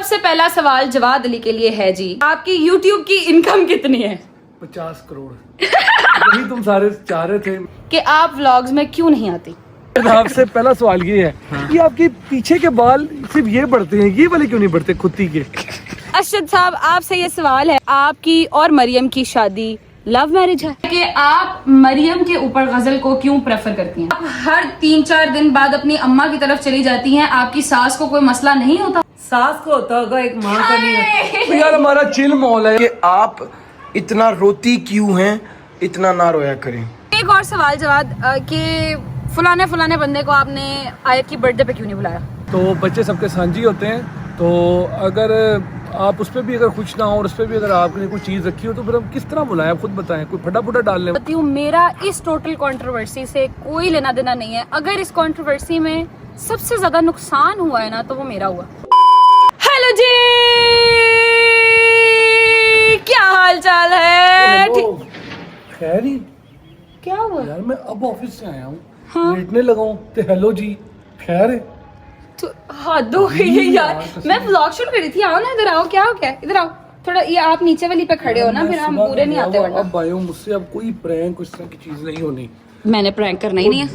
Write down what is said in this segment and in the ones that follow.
सबसे पहला सवाल जवाद अली के लिए है जी, आपकी YouTube की इनकम कितनी है? 50 करोड़। यही तुम सारे चाह रहे थे कि आप व्लॉग्स में क्यों नहीं आती? आपसे पहला सवाल ये है कि आपके पीछे के बाल सिर्फ ये बढ़ते हैं, ये वाले क्यों नहीं बढ़ते खुद ही के? अरशद साहब, आपसे ये सवाल है, आपकी और मरियम की शादी लव मैरिज है कि आप मरियम के ऊपर गजल को क्यों प्रेफर करती हैं? आप हर 3-4 दिन बाद अपनी अम्मा की तरफ चली जाती हैं, आपकी सास को कोई मसला नहीं होता? सास को होता होगा, एक माँ का नहीं होता। तो यार हमारा चिल माहौल है कि आप इतना रोती क्यों हैं, इतना ना रोया करें। एक और सवाल जवाब कि फलाने बंदे को आपने आयत की बर्थडे पे क्यों नहीं बुलाया? तो बच्चे सबके साझी होते हैं, तो अगर आप उस पर भी अगर खुश ना हो और उस पर भी अगर आपने कोई चीज़ रखी हो तो फिर हम किस तरह बुलाएं? आप खुद बताएं, कोई फटाफटा डाल लें। बताती हूँ, मेरा इस टोटल कंट्रोवर्सी से कोई लेना देना नहीं है। अगर इस कंट्रोवर्सी में सबसे ज्यादा नुकसान हुआ है ना तो वो मेरा हुआ। हेलो जी, क्या हाल चाल है? खैर ही क्या हुआ यार, मैं अब ऑफिस से आया हूँ, लेटने लगा हूँ तो हेलो जी खैर है। तो हद हो गई है यार, मैं व्लॉग शूट कर रही थी। आओ ना, इधर आओ। क्या हो गया? इधर आओ थोड़ा, ये आप नीचे वाली पे खड़े हो ना, फिर हम पूरे नहीं आते वरना। अब आए हो मुझसे, अब कोई प्रैंक इस तरह की चीज नहीं होनी। मैंने प्रैंक करना ही नहीं है,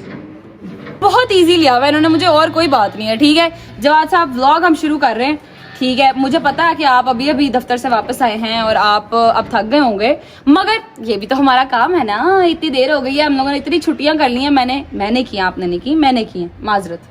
बहुत इजी लिया हुआ इन्होंने मुझे, और कोई बात नहीं है। ठीक है जवाद साहब, व्लॉग हम शुरू कर रहे हैं। ठीक है, मुझे पता है कि आप अभी अभी दफ्तर से वापस आए हैं और आप अब थक गए होंगे, मगर ये भी तो हमारा काम है ना। इतनी देर हो गई है, हम लोगों ने इतनी छुट्टियां कर ली हैं। मैंने की, आपने नहीं की, मैंने की है। माजरत।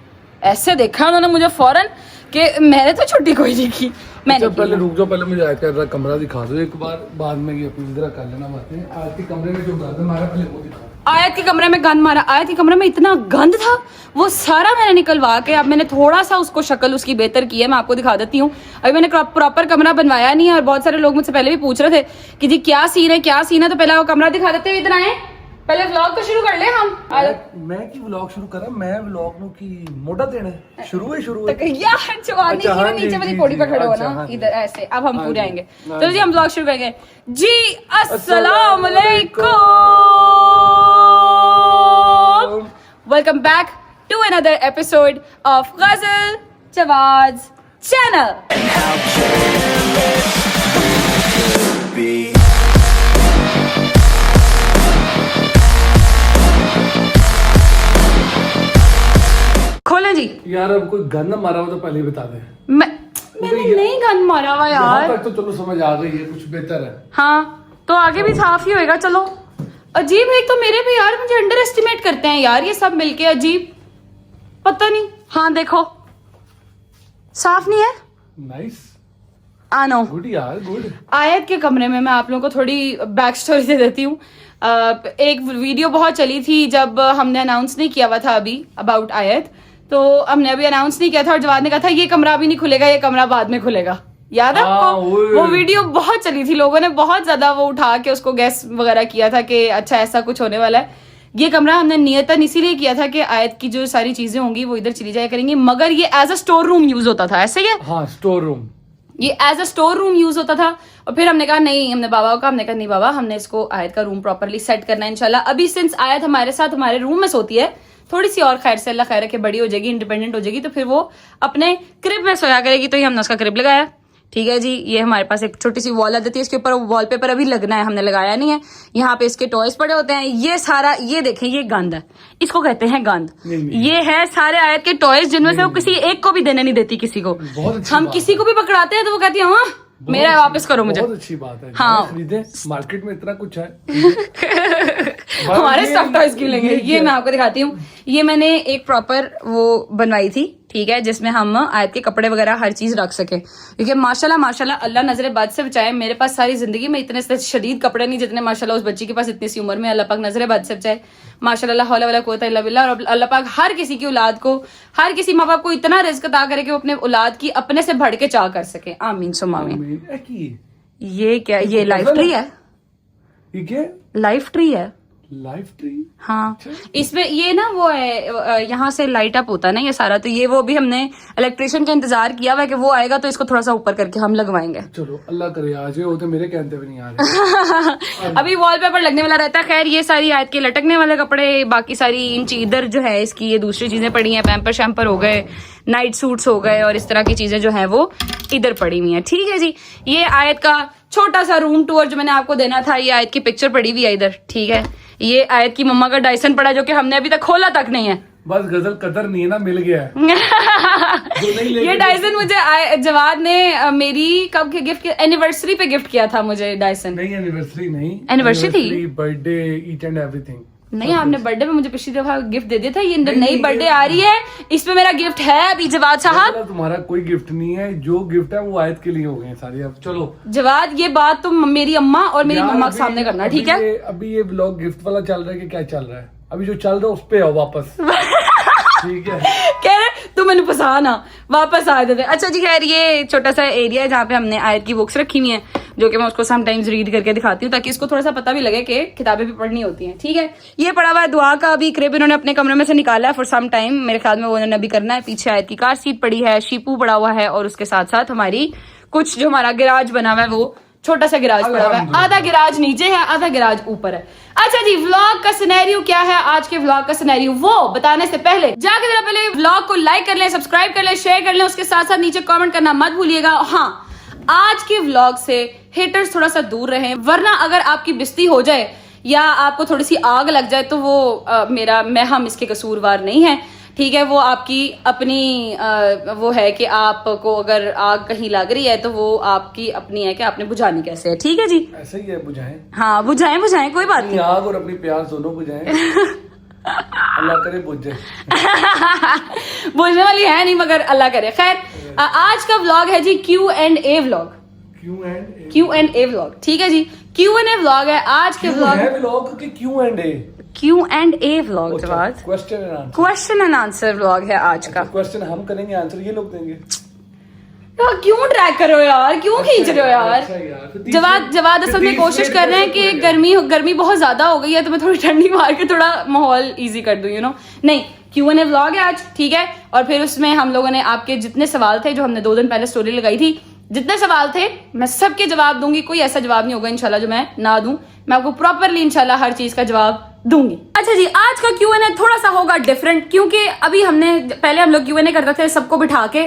ऐसे देखा उन्होंने मुझे फौरन कि मैंने तो छुट्टी कोई नहीं की, मैंने की। पहले रुक जाओ, पहले मुझे आकर कमरा दिखा दो एक बार, बाद में ये अपनी इधर कर लेना बातें। आज के कमरे में जो गंद मारा, पहले वो दिखा। आयत के कमरे में गंद मारा? आयत के कमरे में इतना गंद था, वो सारा मैंने निकलवा के, अब मैंने थोड़ा सा उसको शक्ल उसकी बेहतर की है, मैं आपको दिखा देती हूँ। अभी मैंने प्रॉपर कमरा बनवाया नहीं है और बहुत सारे लोग मुझसे पहले भी पूछ रहे थे कि जी क्या सीन है, क्या सीन है, तो पहले वो कमरा दिखा देते हुए इधर आए, पहले व्लॉग तो शुरू कर ले हम। मैं की व्लॉग शुरू करा, मैं व्लॉग नु की मोटा देना है, शुरू है यार जवान अच्छा, हाँ नीचे जी, वाली जी, पौड़ी पे जी, खड़े हो अच्छा, ना, हाँ जी। इधर ऐसे। अब हम हाँ पूरे जी, आएंगे। हाँ चलो जी, हम व्लॉग शुरू करेंगे जी। अस्सलाम welcome back to another episode of Ghazal Jawad channel. खोले जी। यार अब कोई गंद मारा हो तो पहले ही बता दे। मैंने नहीं गंद मारा हुआ यहाँ यार। तक तो चलो समझ आ गई है, कुछ बेहतर है। हाँ तो आगे भी साफ ही होएगा। चलो, अजीब है तो मेरे भी यार, मुझे अंडर एस्टिमेट करते हैं यार ये सब मिलके, अजीब, पता नहीं। हाँ देखो, साफ नहीं है। नाइस, आनो गुड यार, गुड। आयत के कमरे में मैं आप लोगों को थोड़ी बैक स्टोरी दे देती हूँ। एक वीडियो बहुत चली थी जब हमने अनाउंस नहीं किया हुआ था अभी अबाउट आयत, तो हमने अभी अनाउंस नहीं किया था और जवाद ने कहा था ये कमरा अभी नहीं खुलेगा, ये कमरा बाद में खुलेगा। याद है आपको? वो वीडियो बहुत चली थी, लोगों ने बहुत ज्यादा वो उठा के उसको गैस वगैरह किया था कि अच्छा ऐसा कुछ होने वाला है। ये कमरा हमने नियतन इसीलिए किया था कि आयत की जो सारी चीजें होंगी वो इधर चली जाया करेंगी, मगर ये as a store room use होता था। ऐसे ही हाँ, स्टोर रूम, ये as a store room use होता था। और फिर हमने कहा नहीं, हमने बाबा को हमने कहा नहीं बाबा, हमने इसको आयत का रूम प्रॉपरली सेट करना है इंशाल्लाह। अभी सिंस आयत हमारे साथ हमारे रूम में सोती है, थोड़ी सी और खैर से अल्लाह खैर रखे, बड़ी हो जाएगी, इंडिपेंडेंट हो जाएगी, तो फिर वो अपने क्रिब में सोया करेगी। तो ये हमने उसका क्रिब लगाया। ठीक है जी, ये हमारे पास एक छोटी सी वॉल आ जाती है, इसके ऊपर वॉलपेपर अभी लगना है, हमने लगाया नहीं है। यहाँ पे इसके टॉयज पड़े होते हैं। ये सारा, ये देखें, ये गंद है, इसको कहते हैं गंद। ये है सारे आयत के टॉयज जिनमें से वो किसी एक को भी देने नहीं देती किसी को। हम किसी को भी पकड़ाते हैं तो वो कहती है हाँ मेरा वापस करो मुझे। बहुत अच्छी बात है। हाँ, खरीदे, मार्केट में इतना कुछ है। हमारे स्टफ टॉयज क्यों लेंगे? ये मैं आपको दिखाती हूँ। ये मैंने एक प्रॉपर वो बनवाई थी, ठीक है, जिसमें हम आयत के कपड़े वगैरह हर चीज रख सके, क्योंकि माशाल्लाह अल्लाह नजरे बद से बचाए। मेरे पास सारी जिंदगी में इतने शदीद कपड़े नहीं जितने माशाल्लाह उस बच्ची के पास इतनी सी उम्र में। अल्लाह पाक नजरे बद से बचाए, माशाल्लाह, हौला वला कुव्वता इल्ला बिल्लाह। और अल्लाह पाक हर किसी की औलाद को, हर किसी माँ बाप को इतना रिज़्क अता करे कि वो अपने औलाद की अपने से बढ़ के चाह कर सके। आमीन सुम्मा आमीन। ये क्या, ये लाइफ ट्री है? ये क्या? लाइफ ट्री है। Life tree. हाँ, इसमें ये ना वो है, यहाँ से लाइट अप होता है ना ये सारा, तो ये वो अभी हमने इलेक्ट्रिशियन का इंतजार किया हुआ है कि वो आएगा तो इसको थोड़ा सा ऊपर करके हम लगवाएंगे। चलो अल्लाह करे आ जाए, वो तो मेरे कहते हुए नहीं आ रहे। अभी वॉलपेपर लगने वाला रहता है। खैर ये सारी आयत के लटकने वाले कपड़े, बाकी सारी इधर जो है इसकी ये दूसरी चीजें पड़ी हैं, पैम्पर शैम्पर हो गए, नाइट सूट्स हो गए और इस तरह की चीजें जो है वो इधर पड़ी हुई हैं। ठीक है जी, ये आयत का छोटा सा रूम टूर जो मैंने आपको देना था, ये आयत की पिक्चर पड़ी हुई है इधर। ठीक है, ये आयत की मम्मा का डायसन पड़ा जो कि हमने अभी तक खोला तक नहीं है। बस गजल कदर नहीं है ना, मिल गया है। ये डायसन मुझे जवाद ने मेरी कब के गिफ्ट, एनिवर्सरी पे गिफ्ट किया था मुझे डायसन। नहीं एनिवर्सरी नहीं, Anniversary थी? Birthday, each and everything. नहीं, आपने बर्थडे पे मुझे पिछली दफा गिफ्ट दे दिया था। ये नई बर्थडे आ रही है, इसमें मेरा गिफ्ट है अभी जवाद साहब। तुम्हारा कोई गिफ्ट नहीं है, जो गिफ्ट है वो आयत के लिए हो गए सारे। अब चलो जवाद, ये बात तुम मेरी अम्मा और मेरी मम्मा के सामने करना, ठीक है? अभी ये व्लॉग गिफ्ट वाला चल रहा है कि क्या चल रहा है? अभी जो चल रहा है उस पे आओ वापस। ठीक है, कह रहे तू मैंने फंसाना, वापस आ देते। अच्छा जी, खैर ये छोटा सा एरिया है जहाँ पे हमने आयत की बुक्स रखी हुई हैं, जो कि मैं उसको समटाइम्स रीड करके दिखाती हूँ ताकि इसको थोड़ा सा पता भी लगे कि किताबें भी पढ़नी होती हैं। ठीक है, ये पड़ा हुआ है दुआ का, अभी क्रिब इन्होंने अपने कमरे में से निकाला है फॉर सम टाइम, मेरे ख्याल में वो उन्होंने अभी करना है। पीछे आयत की कार सीट पड़ी है, शीपू पड़ा हुआ है और उसके साथ साथ हमारी कुछ जो हमारा गिराज बना हुआ है, वो छोटा सा गिराज पड़ा हुआ है। आधा गिराज नीचे है, आधा गिराज ऊपर है। अच्छा जी, व्लॉग का सिनेरियो क्या है? आज के व्लॉग का सिनेरियो वो बताने से पहले जाके जरा पहले व्लॉग को लाइक कर लें, सब्सक्राइब कर लें, शेयर कर लें, उसके साथ साथ नीचे कमेंट करना मत भूलिएगा। हाँ, आज के व्लॉग से हेटर्स थोड़ा सा दूर रहें, वरना अगर आपकी बेइज्जती हो जाए या आपको थोड़ी सी आग लग जाए तो वो हम इसके कसूरवार नहीं है। ठीक है, वो आपकी अपनी वो है कि आपको अगर आग कहीं लग रही है तो वो आपकी अपनी है कि आपने बुझानी कैसे है। ठीक है जी, ऐसा ही है, बुझाएं। हाँ बुझाएं, कोई बात नहीं। आग और अपनी प्यास दोनों बुझाएं। अल्लाह करे बुझ जाए। बुझने वाली है नहीं, मगर अल्लाह करे। खैर, आज का व्लॉग है जी Q&A व्लॉग। Q&A व्लॉग, ठीक है जी, Q&A व्लॉग है आज के व्लॉग की Q&A व्लॉग। जवाब क्वेश्चन एंड आंसर व्लॉग है आज का। क्वेश्चन हम करेंगे, आंसर ये लोग देंगे। यार क्यों ट्रैक कर रहे हो यार, क्यों खींच रहे हो यार? जवाद असल में कोशिश कर रहे हैं कि गर्मी बहुत ज्यादा हो गई है तो मैं थोड़ी ठंडी मार के थोड़ा माहौल इजी कर दूं, नहीं, Q&A व्लॉग है आज। ठीक है, और फिर उसमें हम लोगों ने आपके जितने सवाल थे, जो हमने 2 दिन पहले स्टोरी लगाई थी, जितने सवाल थे मैं सबके जवाब दूंगी। कोई ऐसा जवाब नहीं होगा इंशाल्लाह जो मैं ना दूं, मैं आपको प्रॉपरली इंशाल्लाह हर चीज का जवाब दूंगी। अच्छा जी, आज का Q&A थोड़ा सा होगा डिफरेंट, क्योंकि अभी पहले हम लोग Q&A करते थे सबको बिठा के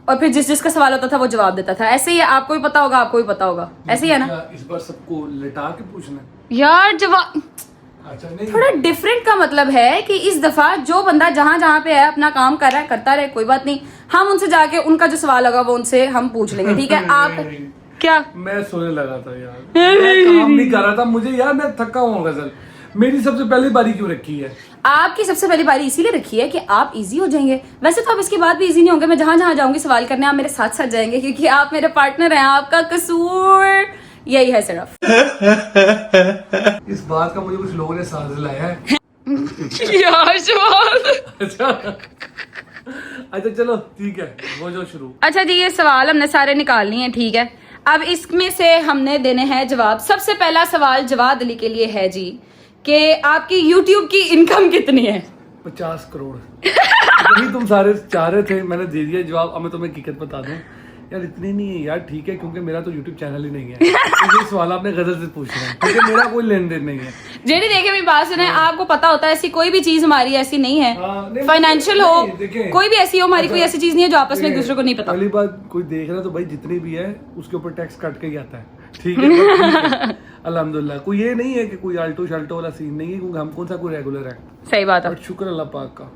और फिर जिसका सवाल होता था वो जवाब देता था। ऐसे ही आपको भी पता होगा, आपको भी पता होगा, ऐसे ही है ना? इस बार सबको लिटा के पूछना यार जवाब अच्छा नहीं, थोड़ा डिफरेंट का मतलब है कि इस दफा जो बंदा जहां पे है अपना काम कर रहा है, करता रहे, कोई बात नहीं। हम उनसे जाके उनका जो सवाल होगा वो उनसे हम पूछ लेंगे। ठीक है, आप क्या? मैं सोने लगा था यार, मैं काम नहीं कर रहा था, मुझे यार मैं थका हुआ गजल। मेरी सबसे पहली बारी क्यों रखी है? आपकी सबसे पहली बारी इसीलिए रखी है कि आप इजी हो जाएंगे। वैसे तो आप इसके बाद भी इजी नहीं होंगे, मैं जहां जहां जाऊंगी सवाल करने आप मेरे साथ साथ जाएंगे, क्योंकि आप मेरे पार्टनर हैं। आपका कसूर यही है सिर्फ। इस बात का मुझे कुछ लोगों ने साथ दिलाया है। यार अच्छा चलो ठीक है, वो जो शुरू। अच्छा जी, ये सवाल हमने सारे निकाल लिए हैं। ठीक है, अब इसमें से हमने देने हैं जवाब। सबसे पहला सवाल जवाद अली के लिए है जी कि आपकी YouTube की इनकम कितनी है? 50 करोड़। यही तुम सारे चाह रहे थे, मैंने दे दिया जवाब। अब मैं तुम्हें हकीकत बता दूं यार, इतनी नहीं है यार। ठीक है, क्योंकि मेरा तो YouTube चैनल ही नहीं है। तो ये सवाल आपने गजल से पूछ रहे हैं, क्योंकि मेरा कोई लेन देन नहीं है। जेडी देखे मेरी बात सुने, आपको पता होता है ऐसी कोई भी चीज हमारी ऐसी नहीं है, नहीं, फाइनेंशियल हो, देखें, कोई भी ऐसी हो, हमारी कोई ऐसी चीज नहीं है जो आपस में एक दूसरे को नहीं पता। पहली बात, कोई देख रहा है तो भाई जितनी भी है उसके ऊपर टैक्स काट के ही आता है। ठीक है, अल्हम्दुलिल्लाह। कोई ये नहीं है कि कोई आल्टो शाल्टो वाला सीन नहीं है, क्योंकि हम कौन सा कोई रेगुलर है। सही बात है, बट शुक्र अल्लाह पाक का।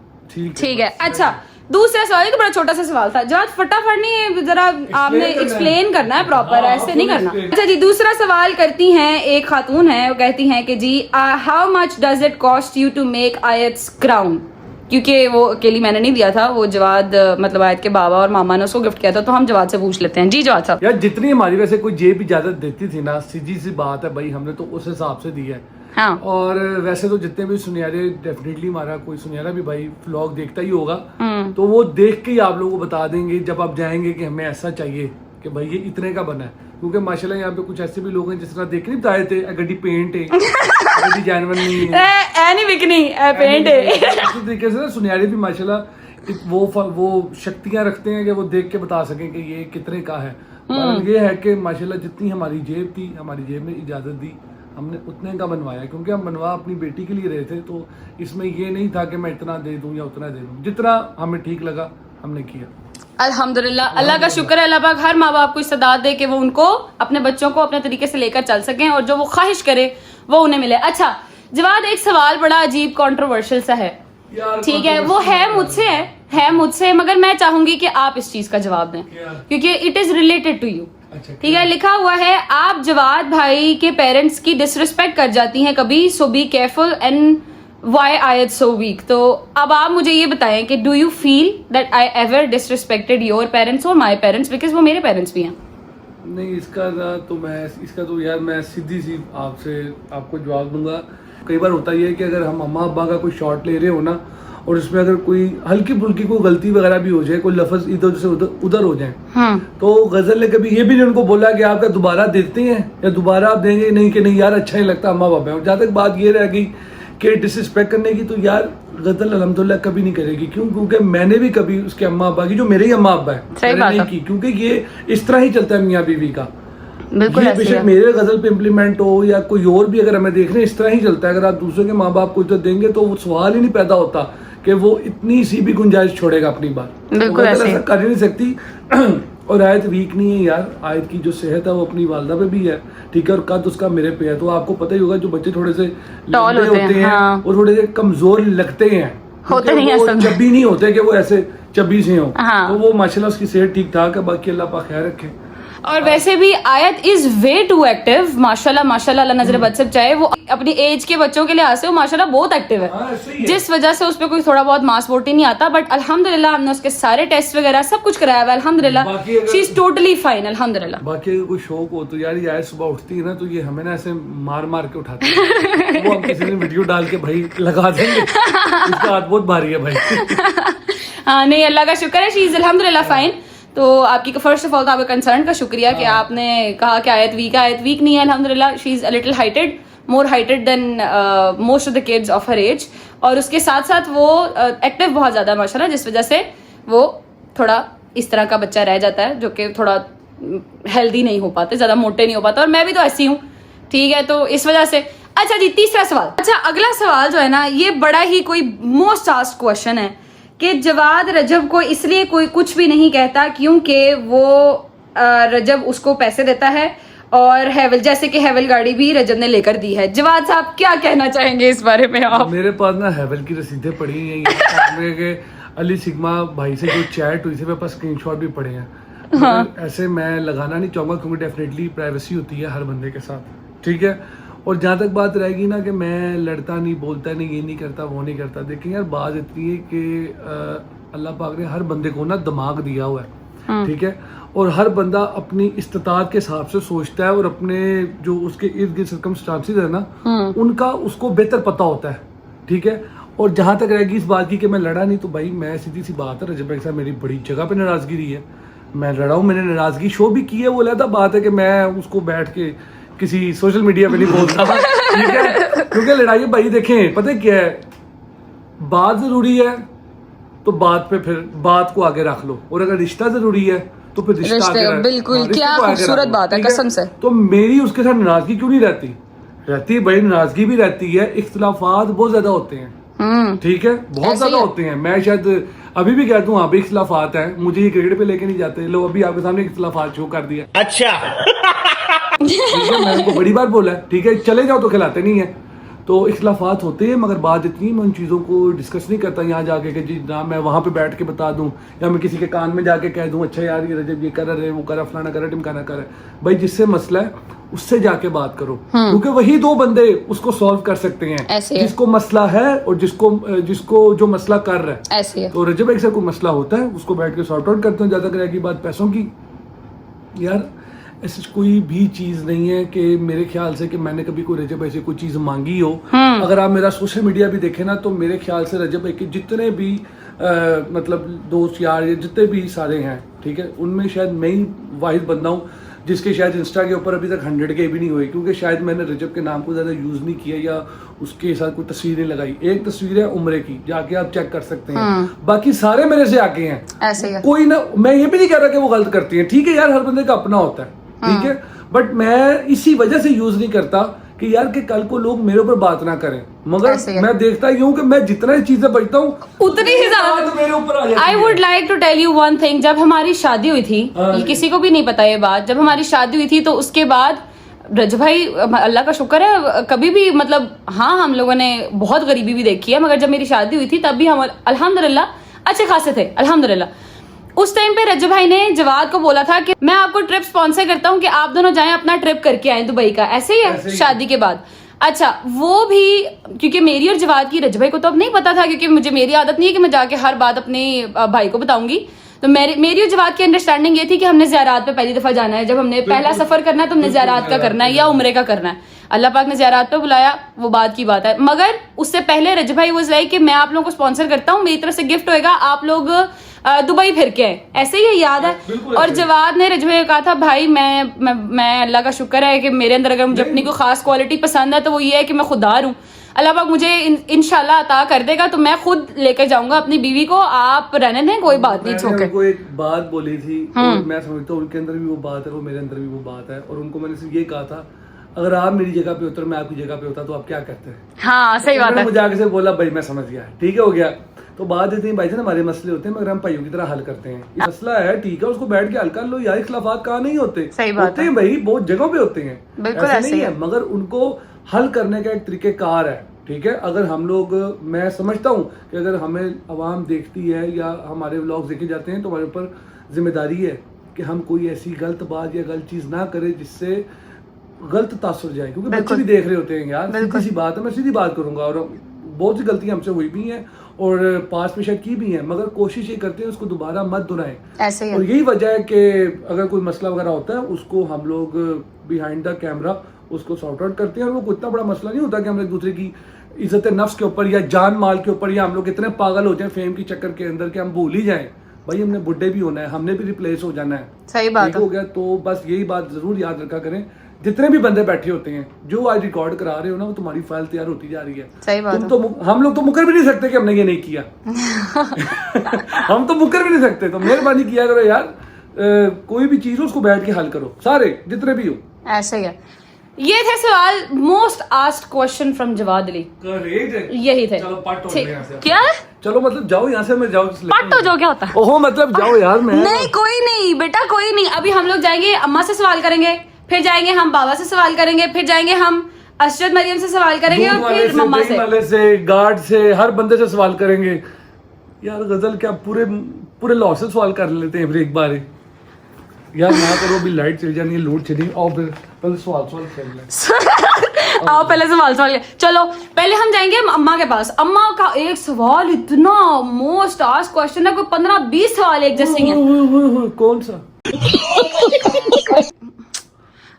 ठीक है। अच्छा, दूसरा सवाल तो बड़ा छोटा सा सवाल था, जरा फटाफट नहीं, जरा आपने एक्सप्लेन करना है प्रॉपर, ऐसे नहीं करना। अच्छा जी, दूसरा सवाल करती हैं, एक खातून है, वो कहती हैं कि जी how much does it cost you to make Ayat's crown? क्योंकि वो अकेली मैंने नहीं दिया था, वो जवाद मतलब आयत के बाबा और मामा ने उसको गिफ्ट किया था, तो हम जवाद से पूछ लेते हैं। जी जवाद साहब। यार जितनी हमारी वैसे कोई जेब इजाजत देती थी ना, सीधी सी बात है भाई, हमने तो उस हिसाब से दी है। हाँ। और वैसे तो जितने भी सुनियारे, डेफिनेटली हमारा कोई सुनियारा भी भाई व्लॉग देखता ही होगा, तो वो देख के ही आप लोगों को बता देंगे जब आप जाएंगे कि हमें ऐसा चाहिए कि भाई ये इतने का बना है। क्योंकि माशाल्लाह यहाँ पे कुछ ऐसे भी लोग हैं जिस तरह देख नहीं बताए थे, गड्डी पेंट है बेटी जानवर नहीं है। ऐ नहीं बिकनी, ऐ पेंट है। इसी तरीके से ना सुनियारी भी माशाल्लाह वो शक्तियां रखते हैं कि वो देख के बता सकें कि ये कितने का है। और ये है कि माशाल्लाह जितनी हमारी जेब थी, हमारी जेब में इजाजत दी, हमने उतने का बनवाया, क्योंकि हम बनवा अपनी बेटी के लिए रहे थे। तो इसमें ये नहीं था कि मैं इतना दे दूं या उतना दे दूं, जितना हमें ठीक लगा हमने किया। अल्हम्दुलिल्लाह, अल्लाह का शुक्र है, अल्लाह पाक हर माँ बाप को इस्तेदाद दे कि वो उनको अपने बच्चों को अपने तरीके से लेकर चल सकें और जो वो ख्वाहिश करे वो उन्हें मिले। अच्छा जवाद, एक सवाल बड़ा अजीब कंट्रोवर्शियल सा है, ठीक है, वो है मुझसे मगर मैं चाहूंगी कि आप इस चीज का जवाब दें क्योंकि it is related to you. ठीक है, लिखा हुआ है आप जवाद भाई के पेरेंट्स की डिसरिस्पेक्ट कर जाती हैं कभी, सो बी केयरफुल एंड व्हाई आयत सो वीक। तो अब आप मुझे ये बताएं कि do you feel that I ever disrespected your parents और माय पेरेंट्स, बिकॉज वो मेरे पेरेंट्स भी हैं। नहीं, इसका तो यार मैं सीधी सी आपको जवाब दूंगा। कई बार होता ही है कि अगर हम अम्मा अब्बा का कोई शॉट ले रहे हो ना और उसमें अगर कोई हल्की फुल्की कोई गलती वगैरह भी हो जाए, कोई लफ्ज इधर से उधर हो जाए, तो गजल ने कभी ये भी नहीं उनको बोला कि आपका दोबारा देते हैं या दोबारा आप देंगे नहीं कि नहीं यार अच्छा ही लगता अम्मा बाबा है। और जहाँ तक बात ये रह गई कि डिसरिस्पेक्ट करने की, तो यार गजल अल्हम्दुलिल्लाह कभी नहीं करेगी। क्यों? क्योंकि मैंने भी कभी उसके अम्मा अब्बा की, जो मेरे ही अम्मा अब्बा है, नहीं की, क्योंकि ये इस तरह ही चलता है मियाँ बीवी का। बिल्कुल ये बेशक मेरे गजल पे इम्प्लीमेंट हो या कोई और भी अगर हमें देख रहे हैं, इस तरह ही चलता है। अगर आप दूसरे के माँ बाप को इज्जत देंगे तो वो सवाल ही नहीं पैदा होता कि वो इतनी सी भी गुंजाइश छोड़ेगा अपनी बात। बिल्कुल ऐसा कर ही नहीं सकती। और आयत वीक नहीं है यार, आयत की जो सेहत है वो अपनी वालदा पे भी है, ठीक है, और कद उसका मेरे पे है। तो आपको पता ही होगा जो बच्चे थोड़े से लंबे होते हैं हाँ। और थोड़े से कमजोर लगते हैं, होते नहीं वो असल में। चब्बी नहीं होते कि वो ऐसे चब्बी से हो। हाँ। तो वो माशाल्लाह उसकी सेहत ठीक ठाक है, बाकी अल्लाह पाक खैर रखे। और वैसे भी आयत इज वे टू एक्टिव, माशाल्लाह माशाल्लाह, अल्लाह नजर बद सब चाहे, वो अपनी एज के बच्चों के लिहाज से वो माशाल्लाह बहुत एक्टिव है, जिस वजह से उस पर कोई थोड़ा बहुत मास वोट ही नहीं आता। बट अल्हम्दुलिल्लाह हमने उसके सारे टेस्ट वगैरह सब कुछ कराया हुआ है, अल्हम्दुलिल्लाह शी इज टोटली फाइन, अल्हम्दुलिल्लाह। बाकी अगर कोई शौक हो तो यार ये आयत सुबह उठती है ना तो ये हमें ना ऐसे मार मार के उठाती है। वो हम किसी दिन वीडियो डाल के भाई लगा देंगे, इसका हाथ बहुत भारी है भाई। हाँ नहीं, अल्लाह का शुक्र है, शी इज अल्हम्दुलिल्लाह फाइन। तो आपकी फर्स्ट ऑफ ऑल तो आपके कंसर्न का शुक्रिया कि आपने कहा कि आयत वीक नहीं है, अल्हम्दुलिल्लाह she is a little heighted, more heighted than most of the kids of her age. और उसके साथ साथ वो एक्टिव बहुत ज्यादा माशाल्लाह, जिस वजह से वो थोड़ा इस तरह का बच्चा रह जाता है जो कि थोड़ा हेल्दी नहीं हो पाते, ज्यादा मोटे नहीं हो पाते, और मैं भी तो ऐसी हूँ, ठीक है, तो इस वजह से। अच्छा जी, तीसरा सवाल। अच्छा अगला सवाल जो है ना, ये बड़ा ही कोई मोस्ट आस्क्ड क्वेश्चन है कि जवाद रजब को इसलिए कोई कुछ भी नहीं कहता क्योंकि वो रजब उसको पैसे देता है, और हैवल, जैसे कि हैवल गाड़ी भी रजब ने लेकर दी है। जवाद साहब क्या कहना चाहेंगे इस बारे में आप? मेरे पास ना हैवल की रसीदें पड़ी हैं, ये अली सिग्मा भाई से जो चैट हुई थी मेरे पास स्क्रीनशॉट भी पड़े हैं। हाँ। ऐसे मैं लगाना नहीं चाहूंगा क्योंकि डेफिनेटली प्राइवेसी होती है हर बंदे के साथ, ठीक है। और जहाँ तक बात रहेगी ना कि मैं लड़ता नहीं, बोलता नहीं, ये नहीं करता, वो नहीं करता, देखिए यार बात इतनी है कि अल्लाह पाक ने हर बंदे को ना दिमाग दिया हुआ है, ठीक है, और हर बंदा अपनी इस्तिताअत के हिसाब से सोचता है और अपने जो उसके इर्द गिर्द सर्कमस्टांसेस है ना उनका उसको बेहतर पता होता है, ठीक है। और जहाँ तक रहेगी इस बात की कि मैं लड़ा नहीं, तो भाई मैं सीधी सी बात है, रजब भाई के साथ मेरी बड़ी जगह पे नाराजगी रही है, मैं लड़ा हूँ, मैंने नाराजगी शो भी की है। वो अलग बात है कि मैं उसको बैठ के किसी सोशल मीडिया पे नहीं बोलता, ठीक है, क्योंकि लड़ाई भाई देखें पता है क्या है, बात जरूरी है तो बात पे फिर बात को आगे रख लो, और अगर रिश्ता जरूरी है तो फिर रिश्ता आगे रख, बिल्कुल, क्या खूबसूरत बात है, कसम से। तो मेरी उसके साथ नाराजगी क्यों नहीं रहती भाई, नाराजगी भी रहती है, इख्तिलाफात बहुत ज्यादा होते हैं, ठीक है, बहुत ज्यादा होते हैं। मैं शायद अभी भी कहता हूँ हाँ भी इख्तिलाफात है, मुझे ये क्रिकेट पे लेके नहीं जाते लोग, अभी आपके सामने इख्तिलाफात शो कर दिया, अच्छा ठीक है, मैंने उनको बड़ी बार बोला है, ठीक है, चले जाओ तो खिलाते नहीं है, तो इख्तिलाफात होते हैं, मगर बात इतनी मैं उन चीज़ों को डिस्कस नहीं करता यहाँ जाके कि जी ना मैं वहाँ पे बैठ के बता दूँ या मैं किसी के कान में जाके कह दूँ अच्छा यार ये रजब ये कर रहे, वो कर फलाना कर टिमकाना कर। भाई जिससे मसला है उससे जाके बात करो, क्योंकि वही दो बंदे उसको सॉल्व कर सकते हैं, जिसको मसला है और जिसको जो मसला कर रहा है, ऐसे है। तो रजब एक से कोई मसला होता है उसको बैठ के सॉर्ट आउट करते हैं। ज्यादा रहेगी बात पैसों की, यार ऐसी कोई भी चीज नहीं है कि मेरे ख्याल से कि मैंने कभी कोई रजब ऐसी कोई चीज मांगी हो। अगर आप मेरा सोशल मीडिया भी देखें ना तो मेरे ख्याल से रजब भाई के जितने भी मतलब दोस्त यार जितने भी सारे हैं, ठीक है, उनमें शायद मैं ही वाहिद बंदा हूँ जिसके शायद इंस्टा के ऊपर अभी तक 100K भी नहीं हुई, क्योंकि शायद मैंने रजब के नाम को ज़्यादा यूज़ नहीं किया या उसके साथ कोई तस्वीरें लगाई। एक तस्वीर है उम्रे की, जाके आप चेक कर सकते हैं, बाकी सारे मेरे से आके हैं। ऐसे ही है। कोई ना, मैं ये भी नहीं कह रहा कि वो गलत करती हैं, ठीक है यार, हर बंदे का अपना होता है, ठीक है, बट मैं इसी वजह से यूज नहीं करता कि यार कि कल को लोग मेरे ऊपर बात ना करें, मगर मैं देखता ही हूँ कि मैं जितना चीजें बचता हूँ उतनी ही ज्यादा मेरे ऊपर आ जाती I would like to tell you one thing. जब हमारी शादी हुई थी, ये किसी को भी नहीं पता ये बात, जब हमारी शादी हुई थी तो उसके बाद रज भाई, अल्लाह का शुक्र है, कभी भी मतलब हाँ हम लोगों ने बहुत गरीबी भी देखी है, मगर जब मेरी शादी हुई थी तब भी हम अल्हम्दुलिल्लाह अच्छे खासे थे, अल्हम्दुलिल्लाह। उस टाइम पे रज्जू भाई ने जवाद को बोला था कि मैं आपको ट्रिप स्पॉन्सर करता हूँ कि आप दोनों जाएं अपना ट्रिप करके आए दुबई का। ऐसे ही है शादी के बाद। अच्छा, वो भी क्योंकि मेरी और जवाद की, रज्जू भाई को तो अब नहीं पता था, क्योंकि मेरी आदत नहीं है कि मैं जाके हर बात अपने भाई को बताऊंगी, तो मेरी और जवाद की अंडरस्टैंडिंग ये थी कि हमने ज़ियारात पे पहली दफा जाना है, जब हमने पहला सफर करना है तो हमने ज़ियारात का करना है या उम्रे का करना है। अल्लाह पाक ने ज़ियारात पे बुलाया, वो बात की बात है, मगर उससे पहले रज भाई वाज लाइक कि मैं आप लोगों को स्पॉन्सर करता हूँ, मेरी तरफ से गिफ्ट होएगा, आप लोग दुबई फिर के आए। ऐसे ही याद है। और जवाद ने रज भाई को कहा था, भाई मैं अल्लाह का शुक्र है कि मेरे अंदर अगर मुझे अपनी कोई खास क्वालिटी पसंद है तो वो ये है कि मैं खुददार हूँ। अल्लाह पाक मुझे इंशाल्लाह अता कर देगा तो मैं खुद लेकर जाऊंगा अपनी बीवी को, आप रहने दें, कोई बात नहीं, छोके। उनको एक बात बोली थी और मैं समझता हूँ उनके अंदर भी वो बात है, वो मेरे अंदर भी वो बात है, और उनको मैंने सिर्फ ये कहा था, अगर आप मेरी जगह पे होते और मैं आपकी जगह पे होता तो आप क्या करते हैं। हाँ सही बात है। मुझे आगे से बोला, भाई मैं समझ गया, ठीक है, हो गया। तो बात इतनी भाई हमारे मसले होते हैं मगर हम भाइयों की तरह हल करते हैं। ये मसला है, ठीक है, उसको बैठ के हल कर लो यार, इख्लाफात कहाँ नहीं होते, सही बात होते हैं भाई, बहुत जगहों पे होते हैं, बिल्कुल ऐसा ऐसे नहीं ही है, मगर उनको हल करने का एक तरीकेकार है, ठीक है। अगर हम लोग, मैं समझता हूँ कि अगर हमें आवाम देखती है या हमारे व्लॉग्स देखे जाते हैं तो हमारे ऊपर जिम्मेदारी है कि हम कोई ऐसी गलत बात या गलत चीज ना करें जिससे गलत तासुर जाए, क्योंकि बच्चे भी देख रहे होते हैं यार। सीधी सी बात है, मैं सीधी बात करूंगा, और बहुत सी गलतियां हमसे हुई भी हैं और पास में शायद की भी हैं, मगर कोशिश ये करते हैं उसको दोबारा मत दोहराएं। ऐसे ही। और यही वजह है कि अगर कोई मसला वगैरह होता है उसको हम लोग बिहाइंड द कैमरा उसको सॉर्ट आउट करते हैं, और वो इतना बड़ा मसला नहीं होता कि हम एक दूसरे की इज्जत नफ्स के ऊपर या जान माल के ऊपर या हम लोग इतने पागल हो जाए फेम की चक्कर के अंदर कि हम भूल ही जाएं भाई हमने बुढ़े भी होना है, हमने भी रिप्लेस हो जाना है। सही बात हो गया। तो बस यही बात जरूर याद रखा करें, जितने भी बंदे बैठे होते हैं जो आज रिकॉर्ड करा रहे हो ना, वो तुम्हारी फाइल तैयार होती जा रही है। सही बात तुम तो, हम लोग तो मुकर भी नहीं सकते कि हमने ये नहीं किया हम तो मुकर भी नहीं सकते, तो मेहरबानी किया करो यार, कोई भी चीज हो उसको बैठ के हल करो, सारे जितने भी हो। ऐसे ही है। ये थे सवाल most asked question from Jawad Ali, यही थे। चलो पट हो ठीक। यहाँ से। क्या चलो मतलब जाओ यहाँ से, मैं जाओ पट हो जाओ, क्या होता है? ओहो मतलब जाओ यार। मैं नहीं कोई नहीं बेटा, कोई नहीं। अभी हम लोग जाएंगे, अम्मा से सवाल करेंगे, फिर जाएंगे हम बाबा से सवाल करेंगे, फिर जाएंगे हम अशरत मरियम से सवाल करेंगे, और फिर मम्मा से, गार्ड से, हर बंदे से सवाल करेंगे। यार गजल क्या पूरे लॉ से सवाल कर लेते हैं फिर एक बार यार, ना करो, अभी लाइट चली जानी है, लोड चली, और फिर पहले सवाल खेल लें। आओ पहले सवाल चलो, पहले हम जाएंगे अम्मा के पास। अम्मा का एक सवाल इतना मोस्ट आस्क्ड क्वेश्चन है, कोई 15-20 सवाल एक जैसे हैं। कौन सा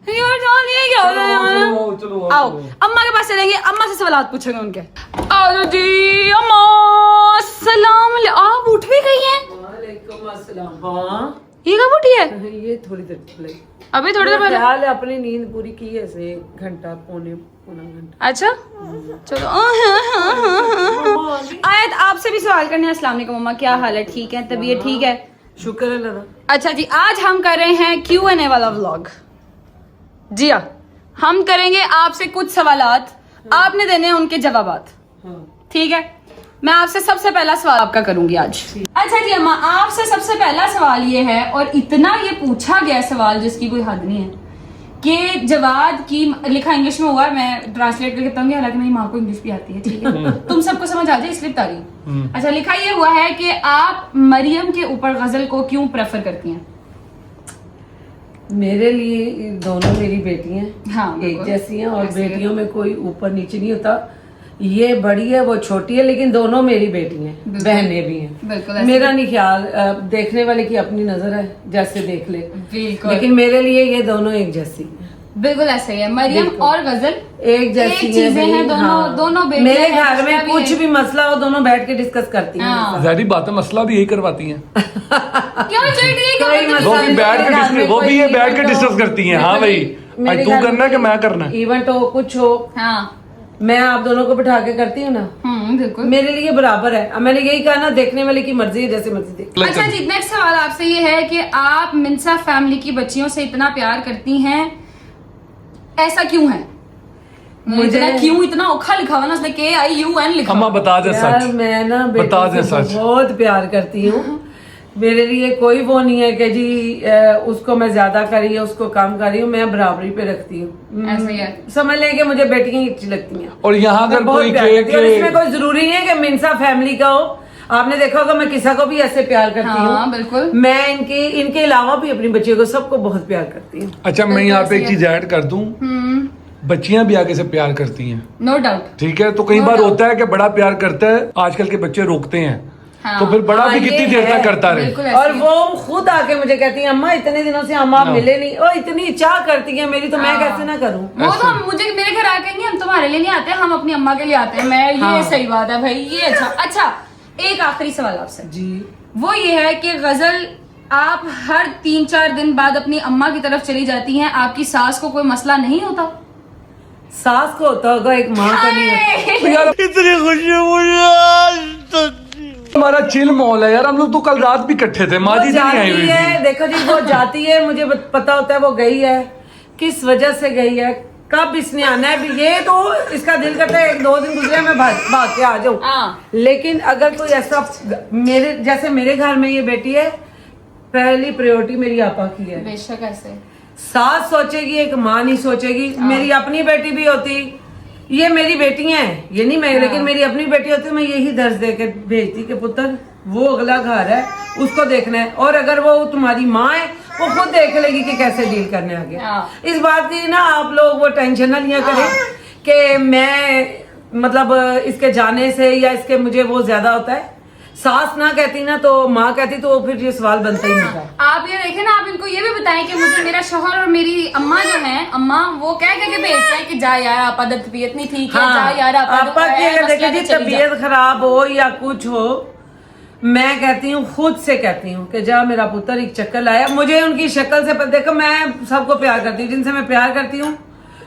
यार जान, ये क्या हो रहा है यार? चलो आओ अम्मा के पास चलेंगे, अम्मा से सवाल पूछेंगे उनके। आओ जी अम्मा, सलाम। आप उठ भी गई हैं? वालेकुम अस्सलाम। हाँ ये कब उठी है? ये थोड़ी देर पहले, अभी थोड़ी देर पहले। हाल अपनी नींद पूरी की है, से 1 घंटा पौना घंटा। अच्छा चलो। आयत आपसे भी सवाल करने। अस्सलाम वालेकुम मम्मा, क्या हाल है? ठीक है, तबीयत ठीक है? शुक्र है अल्लाह। अच्छा जी, आज हम कर रहे हैं Q&A वाला व्लॉग। जी हाँ, हम करेंगे आपसे कुछ सवालात, आपने देने हैं उनके जवाबात, ठीक है? मैं आपसे सबसे पहला सवाल आपका करूंगी आज। अच्छा जी अम्मा, आपसे सबसे पहला सवाल ये है, और इतना ये पूछा गया सवाल जिसकी कोई हद नहीं है, कि जवाद की, लिखा इंग्लिश में हुआ है, मैं ट्रांसलेट करके बताऊंगी, हालांकि मेरी माँ को इंग्लिश भी आती है, ठीक है? तुम सबको समझ आ जाए इसलिए बता रही हूँ। अच्छा, लिखा ये हुआ है कि आप मरियम के ऊपर गजल को क्यों प्रेफर करती हैं? मेरे लिए दोनों मेरी बेटी हैं, हाँ, एक जैसी हैं, और बेटियों में कोई ऊपर नीचे नहीं होता। ये बड़ी है, वो छोटी है, लेकिन दोनों मेरी बेटी हैं, बहनें भी हैं। बिल्कुल मेरा नहीं ख्याल, देखने वाले की अपनी नजर है, जैसे देख ले, बिल्कुल। लेकिन मेरे लिए ये दोनों एक जैसी हैं। बिल्कुल ऐसे ही है। मरियम और गजल एक जैसी है चीजें मेरी, हैं, दोनों हाँ। दोनों बेटियां मेरे हैं, घर में रिश्ता भी कुछ है। भी मसला हो दोनों बैठ के डिस्कस करती हैं हाँ। मेरे साथ। जारी बात है, मसला भी यही करवाती हैं। क्यों चीटिंग कोई क्यों मसला वो नहीं, भी बैठ मेरे के घर में डिस्कस, वो कोई भी ये बैठ के इवेंट हो, डिस्कस करती हैं। हाँ भाई, मेरे आज तू घर करना है कि मैं करना है? इवेंट हो कुछ हो, हाँ मैं आप दोनों को बिठा के करती हूँ ना, बिल्कुल। मेरे लिए बराबर है। अब मैंने यही कहा ना, देखने वाले की मर्जी है, जैसे मर्जी देख। अच्छा जी, नेक्स्ट सवाल आपसे ये है कि आप मिंसा फैमिली की बच्चियों से इतना प्यार करती हैं, ऐसा क्यों है? मुझे क्यों इतना औखा लिखा हुआ ना उसने, KIUN लिखा अम्मा हुआ। बता दे यार सच, मैं ना बता दे बेटे से सच। बहुत प्यार करती हूँ। मेरे लिए कोई वो नहीं है कि जी उसको मैं ज्यादा करी है उसको कम करी हूँ, मैं बराबरी पे रखती हूँ। ऐसे ही है। समझ लें कि मुझे बेटियां ही अच्छी लगती हैं। और यहाँ अगर मैं बहुत कोई प्यार कहे करती हूँ, और इसमें कि कोई जरूरी नहीं है कि मिंसा फैमिली का हो। आपने देखा होगा मैं किसा को भी ऐसे प्यार करती हाँ, हूँ। बिल्कुल। मैं इनके अलावा भी अपनी बच्चियों को सबको बहुत प्यार करती हूँ। अच्छा मैं यहाँ पे एक चीज ऐड कर दूं, हम्म, बच्चियां भी आगे से प्यार करती हैं, नो डाउट। ठीक है? तो कई बार होता है कि बड़ा प्यार करता है, आजकल के बच्चे रोकते हैं, हाँ। तो फिर बड़ा भी हाँ, कितनी ये देर है। तक करता रहे। बिल्कुल ऐसे और ही है। वो खुद आके मुझे कहती है अम्मा इतने दिनों से हम आप हाँ। मिले नहीं, और इतनी चाह करती है मेरी, तो मैं हाँ। कैसे ना करूं। वो तो मुझे मेरे घर आके नहीं, हम तुम्हारे लिए नहीं आते, हम अपनी अम्मा के लिए आते हैं। मैं हाँ। ये सही बात है भाई, ये अच्छा एक आखिरी सवाल आपसे, जी वो ये है कि गजल आप हर 3-4 दिन बाद अपनी अम्मा की तरफ चली जाती हैं, आपकी सास को कोई मसला नहीं होता? सास को होता होगा, एक माँ का नहीं होता। तो यार इतनी खुशी हमारा चिल मॉल है यार, हम लोग तो कल रात भी इकट्ठे थे, माँ वो जी नहीं आई जाती हुई है, थी। देखो जी वो जाती है, मुझे पता होता है वो गई है, किस वजह से गई है, कब इसने आना है, ये तो इसका दिल करता है 1-2 दिन गुजरे मैं भाग के आ जाऊं। हाँ। लेकिन अगर कोई ऐसा मेरे जैसे मेरे घर में ये बेटी है, पहली प्रायोरिटी मेरी आपा की है। बेशक ऐसे। सास सोचेगी, एक माँ नहीं सोचेगी। मेरी अपनी बेटी भी होती, ये मेरी बेटियां हैं ये नहीं मैं, लेकिन मेरी अपनी बेटी होती मैं यही दर्ज दे के भेजती कि पुत्र वो अगला घर है, उसको देखना है, और अगर वो तुम्हारी माँ है वो खुद देख लेगी कि कैसे डील करने आगे। हाँ। इस बात की ना आप लोग वो टेंशन ना लिया करें कि मैं मतलब इसके जाने से या इसके मुझे वो ज्यादा होता है। सास ना कहती ना तो माँ कहती तो फिर ये सवाल बनता ही नहीं था। आप ये देखें ना, आप इनको ये भी बताएं कि मुझे मेरा शौहर और मेरी अम्मा जो है, अम्मा वो कह के भेजते हैं कि जा यार आपा तबीयत नहीं ठीक है, जा यार आपा की अगर देखे जी तबीयत खराब हो या कुछ हो, मैं कहती हूँ खुद से कहती हूँ कि जा मेरा पुत्र एक चक्कर लाया। मुझे उनकी शक्ल से देखो, मैं सबको प्यार करती हूँ, जिनसे मैं प्यार करती हूँ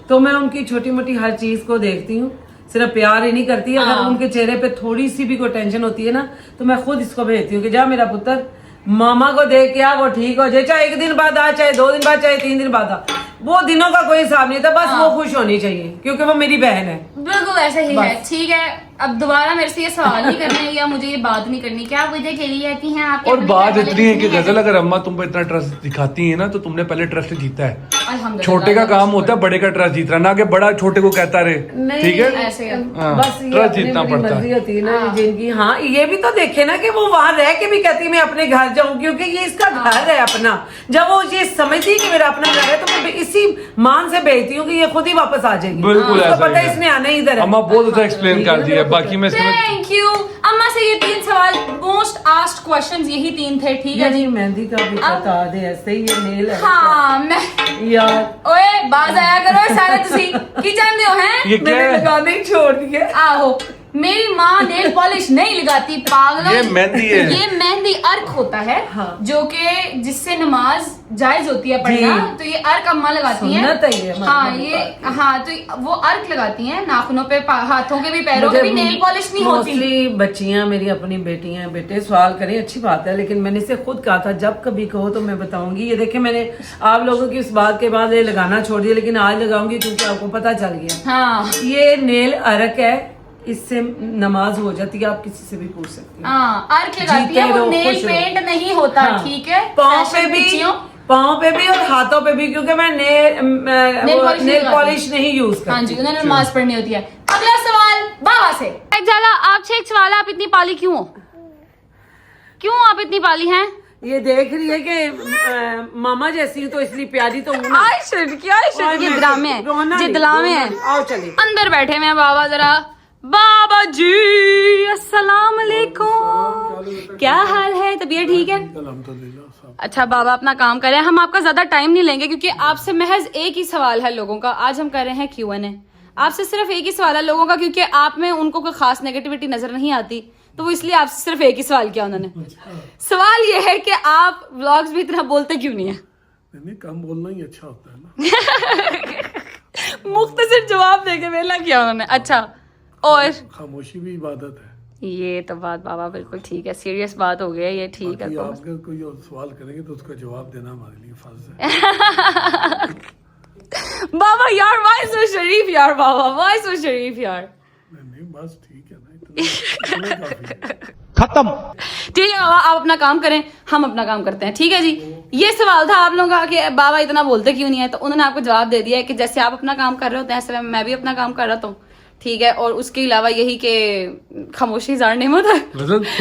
तो मैं उनकी छोटी मोटी हर चीज को देखती हूँ, सिर्फ प्यार ही नहीं करती। अगर उनके चेहरे पे थोड़ी सी भी कोई टेंशन होती है ना, तो मैं खुद इसको भेजती हूँ कि जा मेरा पुत्र मामा को देख के आ, वो ठीक हो जाए, चाहे 1 दिन बाद आ, चाहे 2 दिन बाद, चाहे 3 दिन बाद आ, वो दिनों का कोई हिसाब नहीं था, बस वो खुश होनी चाहिए क्योंकि वो मेरी बहन है। बिल्कुल ऐसे ही है। ठीक है, अब दोबारा मेरे से ये सवाल नहीं करने या मुझे ये बात नहीं करनी, क्या मुझे चली जाती हैं आपके और अपने बात घर वाले इतनी है कुछ कि नहीं गजल अगर अम्मा तुम पर इतना ट्रस्ट दिखाती है ना, तो तुमने पहले ट्रस्ट जीता है। अल्हम्दुलिल्लाह। छोटे का काम होता है बड़े का ट्रस्ट जीतना, ना कि बड़ा छोटे को कहता रहे, ठीक है? ऐसे है। हाँ, बस ये ट्रस्ट अपनी जीतना बड़ी पड़ता मर्जी है। होती है ना जिनकी। हाँ ये भी तो देखे ना कि वो वहां रह के भी कहती मैं अपने घर जाऊं, क्योंकि ये इसका घर है अपना। जब वो ये समझती है कि मेरा अपना घर है, तो मैं इसी मान से भेजती हूँ कि ये खुद ही वापस आ जाएगी। बिल्कुल उसको ऐसा पता ही है है। इसने आना ही इधर है। अम्मा बहुत अच्छा एक्सप्लेन कर दिया, बाकी मैं इसमें थैंक यू अम्मा से। ये 3 सवाल मोस्ट आस्क्ड क्वेश्चंस यही 3 थे, ठीक है जी। ये मेहंदी का भी बता दे, ऐसे ही ये नेल है हाँ मैं यार। ओए बाज आया करो सारे तुसी की जानते हो हैं? ये क्या मैंने है? लगाने ही छोड़ दिए। आहो, मेरी माँ नेल पॉलिश नहीं लगाती पागलों। ये मेहंदी है। ये मेहंदी अर्क होता है, हाँ। जो कि जिससे नमाज जायज होती है पढ़ना, जी। तो ये अर्क अम्मा लगाती हैं। सुन्नत है ये हमारे हाँ नबी ये पाक की। हाँ, तो वो अर्क लगाती हैं नाखूनों पे, हाथों के भी, पैरों के भी नेल पॉलिश नहीं होती। मोस्टली बच्चियां मेरी अपनी बेटियां बेटे सवाल करें, अच्छी बात है, लेकिन मैंने इसे खुद कहा था जब कभी कहो तो मैं बताऊंगी। ये देखे मैंने आप लोगों की उस बात के बाद ये लगाना छोड़ दिया, लेकिन आज लगाऊंगी क्योंकि आपको पता चल गया। हाँ ये नेल अर्क है, इससे नमाज हो जाती है, आप किसी से भी पूछ सकती हैं। हाँ, अर्क लगाती जीते है, वो रहो, नेल खुश रहो। पेंट नहीं होता, हाँ। ठीक है? पाँव पे फैशन भी, बच्चियों, पाँव पे भी और हाथों पे भी, क्योंकि मैं नेल पॉलिश नहीं यूज करती। हाँ जी, उन्हें नमाज पढ़नी होती है। अगला सवाल बाबा से। जाला आपसे एक सवाल है, आप इतनी पाली क्यों हो? क्यों आप इतनी पाली हैं? ये देख रही है कि मामा जैसी हूँ तो इसलिए प्यारी तो हूँ ना। ये ड्रामे हैं, ये दिलावे हैं। आओ चलिए। अंदर बैठे हुए हैं बाबा, जरा बाबा जी अस्सलाम वालेकुम, क्या हाल है? तबीयत ठीक है? अच्छा बाबा अपना काम करें, हम आपका ज्यादा टाइम नहीं लेंगे क्योंकि आपसे महज एक ही सवाल है लोगों का। आज हम कर रहे हैं Q&A। आपसे सिर्फ एक ही सवाल है लोगों का क्योंकि आप में उनको कोई खास नेगेटिविटी नजर नहीं आती, तो वो इसलिए आपसे सिर्फ एक ही सवाल किया उन्होंने। सवाल ये है कि आप व्लॉग्स भी इतना बोलते क्यों नहीं है? नहीं, कम बोलना ही अच्छा होता है ना। मुख्तसर जवाब देके वेला किया उन्होंने। अच्छा, और खामोशी भी इबादत है। ये तो बात बाबा बिल्कुल ठीक है, सीरियस बात हो गई है ये, ठीक है। बाकी तो आप अगर कोई और सवाल करेंगे तो उसका जवाब देना हमारे लिए फर्ज है। बाबा यार वाई सो शरीफ यार, बाबा वाई सो शरीफ यार। नहीं बस ठीक है ना, इतना काफी है। खत्म। ठीक है बाबा, आप अपना काम करें, हम अपना काम करते हैं, ठीक है जी। ये सवाल था आप लोगों का कि बाबा इतना बोलते क्यों नहीं है, तो उन्होंने आपको जवाब दे दिया है कि जैसे आप अपना काम कर रहे होते हैं ऐसे मैं भी अपना काम कर रहा हूँ, ठीक है। और उसके अलावा यही कि खामोशी जार नेमत है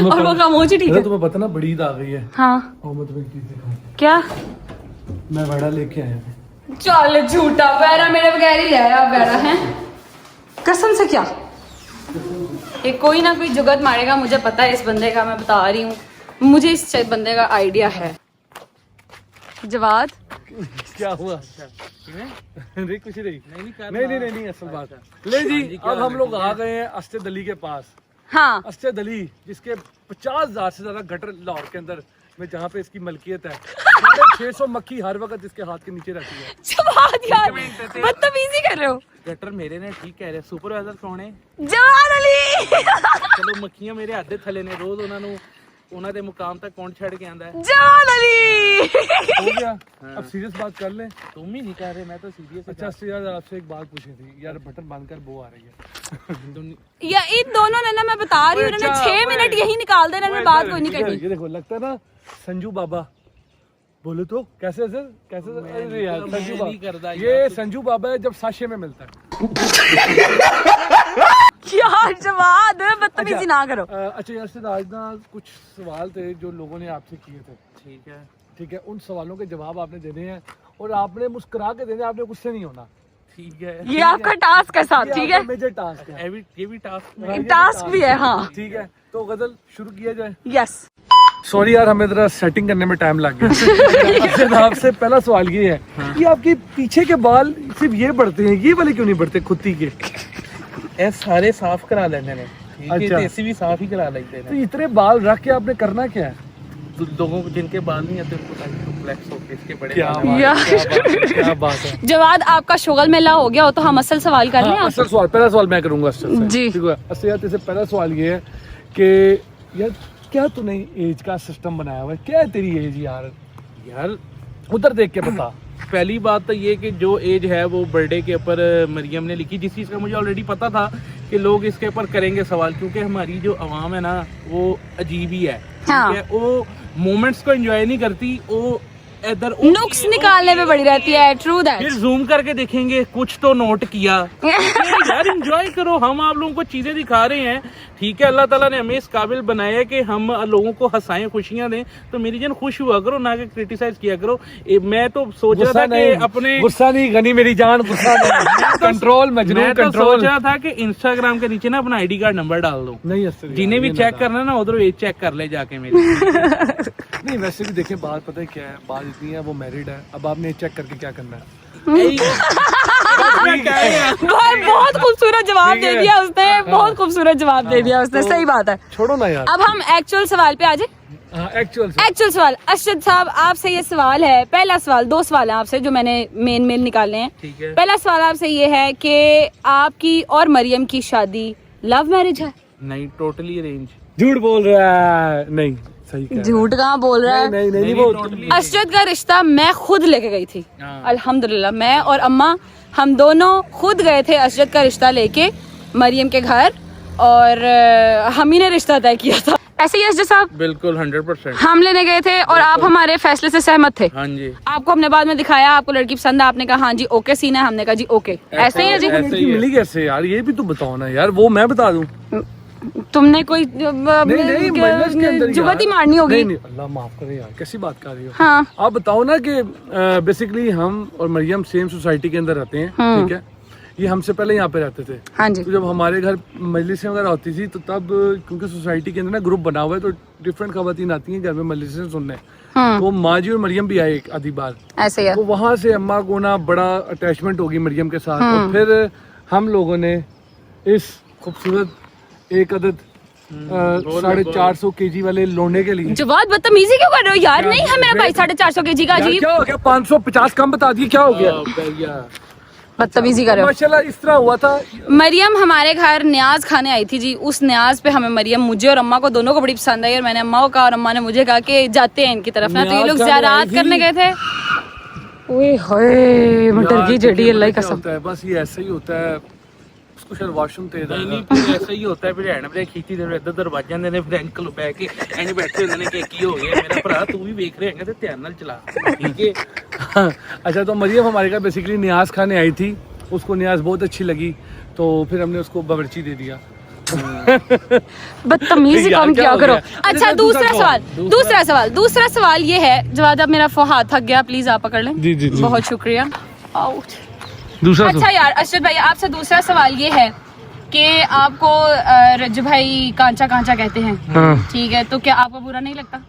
और वो खामोशी ठीक है। तुम्हें पता ना बड़ी ईद आ गई है। हाँ और मैं तुम्हें एक चीज़ दिखाऊं। क्या? मैं वड़ा लेके आया हूँ। चल झूठा, बैरा मेरे बगैर ही ले आया बैरा है, कसम से। क्या ये कोई ना कोई जुगत मारेगा, मुझे पता है इस बंदे का, मैं बता रही हूँ, मुझे इस बंदे का आइडिया है। जवाद क्या हुआ? नहीं कुछ नहीं असल बात है। ले जी, अब हम लोग आ गए हैं अस्ते अली के पास। हाँ अस्ते अली जिसके 50,000 से ज्यादा गटर लाहौर के अंदर में, जहाँ पे इसकी मलकियत है। 650 मक्खी हर वक्त इसके हाथ के नीचे रहती है। जवाद यार बदतमीजी कर रहे हो। गटर मेरे ने ठीक कह रहे, सुपरवाइजर सोने जवाद अली ਚਲੋ ਮੱਖੀਆਂ ਮੇਰੇ ਹੱਥ ਦੇ ਥੱਲੇ ਨੇ, ਰੋਜ਼ ਉਹਨਾਂ ਦੇ ਮੁਕਾਮ ਤੱਕ ਕੌਣ ਛੱਡ ਕੇ ਆਂਦਾ ਹੈ? जवाद अली हो गया। अब सीरियस बात कर ले। तुम ही नहीं कह रहे, मैं तो सीरियस। अच्छा अस्ते यार, आपसे एक बात पूछी थी यार, बटन बांध कर बो आ रही है। या इन दोनों ने ना, मैं बता रही हूँ, इन्होंने 6 मिनट यही निकाल देना, इन्होंने बात कोई नहीं करनी। ये देखो, लगता है ना संजू बाबा। बोलो तो कैसे सर, कैसे सर? अरे यार संजू नहीं करता बाबा, ये संजू बाबा है जब साशे में मिलता है। यार जवाद बदतमीजी ना करो। अच्छा यार से आज ना कुछ सवाल थे जो लोगों ने आपसे किए थे, ठीक है। उन सवालों के जवाब आपने देने हैं और आपने मुस्कुरा के देने, आपने गुस्से नहीं होना, ठीक है। ये आपका टास्क है साहब, ठीक है। मेजर टास्क है, ये भी टास्क टास्क भी है, हाँ ठीक है। तो गजल शुरू किया जाए। यस। सॉरी यार, हमें जरा सेटिंग करने में टाइम लग गया। आपसे पहला सवाल ये है कि आपके पीछे के बाल सिर्फ ये बढ़ते हैं, ये वाले क्यों नहीं बढ़ते खुद ही के? ਇਹ ਸਾਰੇ ਸਾਫ਼ ਕਰਾ ਲੈਂਦੇ ਨੇ, ठीक है। अच्छा। तो ऐसे भी साफ ही करा लेते तो हैं। इतने बाल रख के आपने करना क्या है? तो लोगों को जिनके बाल नहीं आते उनको ताकि फ्लेक्स हो के इसके बड़े क्या बाल बात हैं। है, क्या बात है। जवाद आपका शुगल मेला हो गया हो तो हम असल सवाल कर लें हाँ, आप? असल सवाल, पहला सवाल मैं करूंगा असल से। जी। ठीक है। असल यार तेरे से पहला सवाल ये है कि यार क्या तूने एज का सिस्टम बनाया हुआ है? क्या है तेरी एज यार? यार उधर देख के बता। पहली बात तो ये कि जो एज है वो बर्थडे के ऊपर मरियम ने लिखी, जिस चीज़ का मुझे ऑलरेडी पता था कि लोग इसके ऊपर करेंगे सवाल, क्योंकि हमारी जो आवाम है ना वो अजीब ही है, हाँ। ठीक है। वो मोमेंट्स को एंजॉय नहीं करती, वो इधर नुक्स निकालने में बड़ी रहती है, ट्रू फिर दैट। जूम करके देखेंगे कुछ तो नोट किया। यार एंजॉय करो, हम आप लोगों को चीजें दिखा रहे हैं, ठीक है। अल्लाह ताला ने हमें इस काबिल बनाया है कि हम लोगों को हंसाएं, खुशियां दें, तो मेरी जन खुश हुआ करो, ना कि क्रिटिसाइज किया करो। मैं तो सोच रहा था कि अपने गुस्सा नहीं गनी मेरी जान, गुस्सा नहीं। कंट्रोल मजनू, मैं तो कंट्रोल। सोच रहा था कि इंस्टाग्राम के नीचे ना अपना आईडी कार्ड नंबर डाल दो, नहीं असल यार, जिन्हें भी ये चेक ना करना ना उधर ये चेक कर ले जाके मेरे। नहीं वैसे भी देखें, बात पता है क्या है, बात इतनी है, वो मैरिड है। अब आपने चेक करके क्या करना है? बहुत खूबसूरत जवाब दे दिया उसने, बहुत खूबसूरत जवाब दे दिया उसने, सही बात है। छोड़ो ना यार। अब हम एक्चुअल सवाल पे आ जाए। एक्चुअल सवाल अरशद साहब आपसे ये सवाल है, पहला सवाल, 2 सवाल हैं आपसे जो मैंने मेन निकाले हैं। ठीक है। पहला सवाल आपसे ये है कि आपकी और मरियम की शादी लव मैरिज है? नहीं, टोटली अरेंज। झूठ बोल रहा है। नहीं सही कह रहा है। झूठ कहाँ बोल रहा है? नहीं वो अरशद का रिश्ता मैं खुद लेके गई थी, हाँ। अल्हम्दुलिल्लाह। मैं और अम्मा हम दोनों खुद गए थे अरशद का रिश्ता लेके मरियम के घर, और हम ही ने रिश्ता तय किया था। ऐसे ही अरशद साहब बिल्कुल 100%। हम लेने गए थे और आप हमारे फैसले से सहमत थे। हाँ जी, आपको हमने बाद में दिखाया, आपको लड़की पसंद है, आपने कहा हाँ जी ओके सीन है, हमने कहा जी ओके। ऐसे ही है जी। ऐसे ही है। मिली कैसे यार, ये भी तू बताओ ना यार, वो मैं बता दूं। तुमने कोई नहीं मजलिस के अंदर जुगत ही यार। मारनी होगी। नहीं अल्लाह माफ करे यार, कैसी बात कर रही हो? हाँ आप बताओ ना कि बेसिकली हम और मरियम सेम सोसाइटी के अंदर रहते हैं, ठीक है। ये हमसे पहले यहाँ पे रहते थे। हाँ जी। तो जब हमारे घर मजलिसें वगैरह होती थी तो तब क्योंकि सोसाइटी के अंदर ना ग्रुप बना हुआ है तो डिफरेंट खवातीन आती हैं घर में मजलिसें सुनने। तो माँ जी और मरियम भी आए एक आधी बार, ऐसे ही है। तो वहाँ से अम्मा को ना बड़ा अटैचमेंट होगी मरियम के साथ। और फिर हम लोगों ने इस खूबसूरत एक अदद 450 kg वाले लोने के लिए जवाब बदतमीजी क्यों कर रहे हो यार? नहीं है मेरा भाई 450 kg का। यार अजीब क्या हो गया, 550 कम बता दिए, क्या हो गया? बदतमीजी कर रहे हो। माशाल्लाह इस तरह हुआ था। मरियम हमारे घर न्याज खाने आई थी जी। उस न्याज पे हमें मरियम, मुझे और अम्मा को दोनों को बड़ी पसंद आई और मैंने अम्मा को कहा और अम्मा ने मुझे कहा कि जाते हैं इनकी तरफ ना। तो ये लोग न्याज खाने ज़ियारत आई थी। करने गए थे। ओए होए मटर की जड़ी अल्लाह की कसम। होता है बस, ये ऐसा ही होता है। उसको शायद वॉशरूम तेज नहीं है। नहीं फिर ऐसा ही होता है। फिर हैंड ब्रेक खींची ਤੇ ਇੱਧਰ ਦਰਵਾਜ਼ੇ ਜਾਂਦੇ ਨੇ, ਫਿਰ ਅੰਕਲ ਬੈ ਕੇ ਐਂ ਬੈਠੇ ਹੁੰਦੇ ਨੇ ਕਿ ਕੀ ਹੋ ਗਿਆ ਮੇਰਾ ਭਰਾ, ਤੂੰ ਵੀ ਵੇਖ ਰਿਹਾ ਹੈਗਾ ਤੇ ਧਿਆਨ ਨਾਲ ਚਲਾ, ठीक है। अच्छा, तो मरियम हमारे घर बेसिकली न्याज खाने आई थी, उसको न्याज बहुत अच्छी लगी तो फिर हमने उसको बावर्ची दे दिया। बदतमीजी यार, कम क्या क्या हो करो। गया? अच्छा दूसरा सवाल ये है। जवाब अब मेरा हाथ थक गया, प्लीज आप पकड़ लें। जी, जी, जी। बहुत शुक्रिया। आउट। दूसरा अच्छा यार अशरफ भाई, आपसे दूसरा सवाल ये है कि आपको रज्जू भाई कांचा कांचा कहते हैं, ठीक है, तो क्या आपको बुरा नहीं लगता?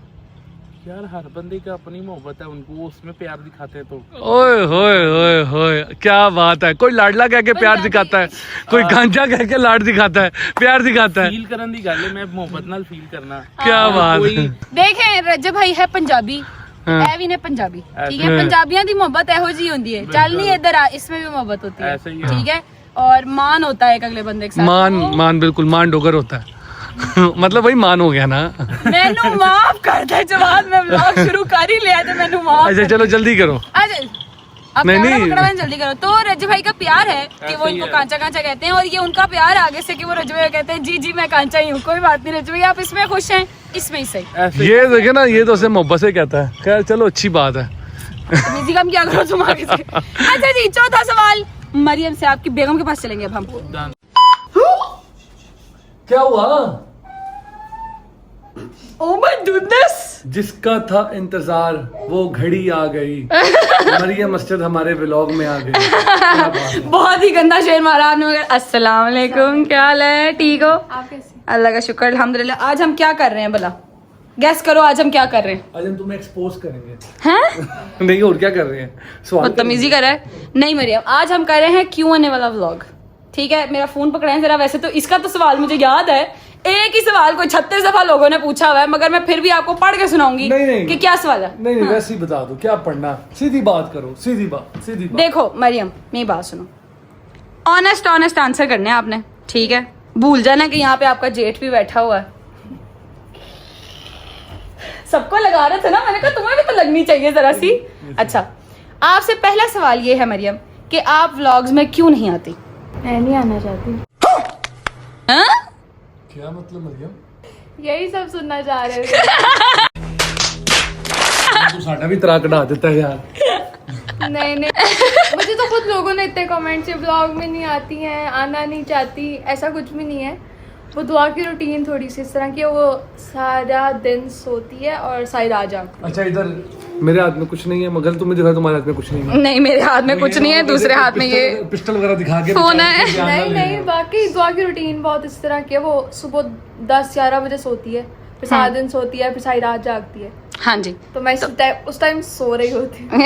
यार हर बंदे का अपनी मोहब्बत है, उनको उसमें प्यार दिखाते हैं तो ओए होए होए होए, क्या बात है। कोई लाडला कह के प्यार दिखाता है, कोई गांजा कह के लाड दिखाता है, प्यार दिखाता है। फील करन दी गल है, मैं मोहब्बत नाल फील करना। क्या बात है। कोई देखें रज्जू भाई है पंजाबी, है भी ने पंजाबी, ठीक है। पंजाबियों की मोहब्बत एहो जी होती है, चल नहीं इधर आ, इसमें भी मोहब्बत होती है, ऐसे ही है। ठीक है। और मान होता है एक अगले बंदे के साथ। मान बिल्कुल मान डोगर होता है। मतलब वही मान हो गया ना। मैनू माफ कर दे जवाब, मैं व्लॉग शुरू कर ही लिया तो मैनू माफ। अच्छा चलो जल्दी करो। अच्छा अब नहीं, कैमरा नहीं। पकड़ा मैंने, जल्दी करो। तो रज्जू भाई का प्यार है कि वो इनको कांचा कांचा कहते हैं और ये उनका प्यार आगे से कि वो रज्जू भाई कहते हैं जी जी मैं कांचा ही हूँ। कोई बात नहीं रज्जू भाई, आप इसमें खुश हैं, इसमें ही सही। ये देखे ना, ये तो उसे मोहब्बत से कहता है। खैर चलो अच्छी बात है। निजी काम क्या करो तुम आगे से। अच्छा जी चौथा सवाल मरियम से, आपकी बेगम के पास चलेंगे अब हम। क्या हुआ? ओह माय गुडनेस, जिसका था इंतजार वो घड़ी आ गई। मरियम मस्जिद हमारे व्लॉग में आ गई। क्या बात है। बहुत ही गंदा शेर मारा आपने, मगर अस्सलाम वालेकुम, क्या हाल है? ठीक हो? आप कैसे? अल्लाह का शुक्र अल्हम्दुलिल्लाह। आज हम क्या कर रहे हैं भला? गैस करो आज हम क्या कर रहे हैं? आज हम तुम्हें एक्सपोज करेंगे। हैं? नहीं और क्या कर रहे हैं? सवाल बदतमीजी कर रहा है। नहीं मरियम, आज हम कर रहे हैं Q&A वाला व्लॉग, ठीक है। मेरा फोन पकड़ाएं जरा। वैसे तो इसका तो सवाल मुझे याद है, एक ही सवाल को 36 दफा लोगों ने पूछा हुआ है, मगर मैं फिर भी आपको पढ़ के सुनाऊंगी नहीं। कि क्या सवाल है। नहीं वैसे ही बता दो, क्या पढ़ना? सीधी बात करो, सीधी बात। देखो मरियम मेरी बात सुनो, ऑनेस्ट आंसर करने हैं आपने, ठीक है। भूल जाना कि यहाँ पे आपका जेठ भी बैठा हुआ है। सबको लगा रहे थे ना, मैंने कहा तुम्हें भी तो लगनी चाहिए जरा सी। अच्छा आपसे पहला सवाल ये है मरियम कि आप व्लॉग्स में क्यों नहीं आती? मैं नहीं आना चाहती, हाँ? क्या मतलब मरियम? यही सब सुनना चाह रहे थे। तू साडा भी तरा कढ़ा देता है यार। नहीं मुझे तो खुद लोगों ने इतने कमेंट्स ब्लॉग में नहीं आती हैं, आना नहीं चाहती, ऐसा कुछ भी नहीं है। वो दुआ की रूटीन थोड़ी सी इस तरह की है, वो सारा दिन सोती है और सारी रात जागती है। अच्छा इधर मेरे हाथ में कुछ नहीं है, मगर तुम्हें दिखा तुम्हारे हाथ में कुछ नहीं है। नहीं मेरे हाथ में कुछ नहीं है, दूसरे हाथ में ये पिस्टल वगैरह दिखा के फोन है। नहीं बाकी दुआ की रूटीन बहुत इस तरह की है। वो सुबह 10-11 बजे सोती है, फिर सारा दिन सोती है, फिर सारी रात जागती है। हाँ जी। तो मैं उस टाइम सो रही होती हूँ।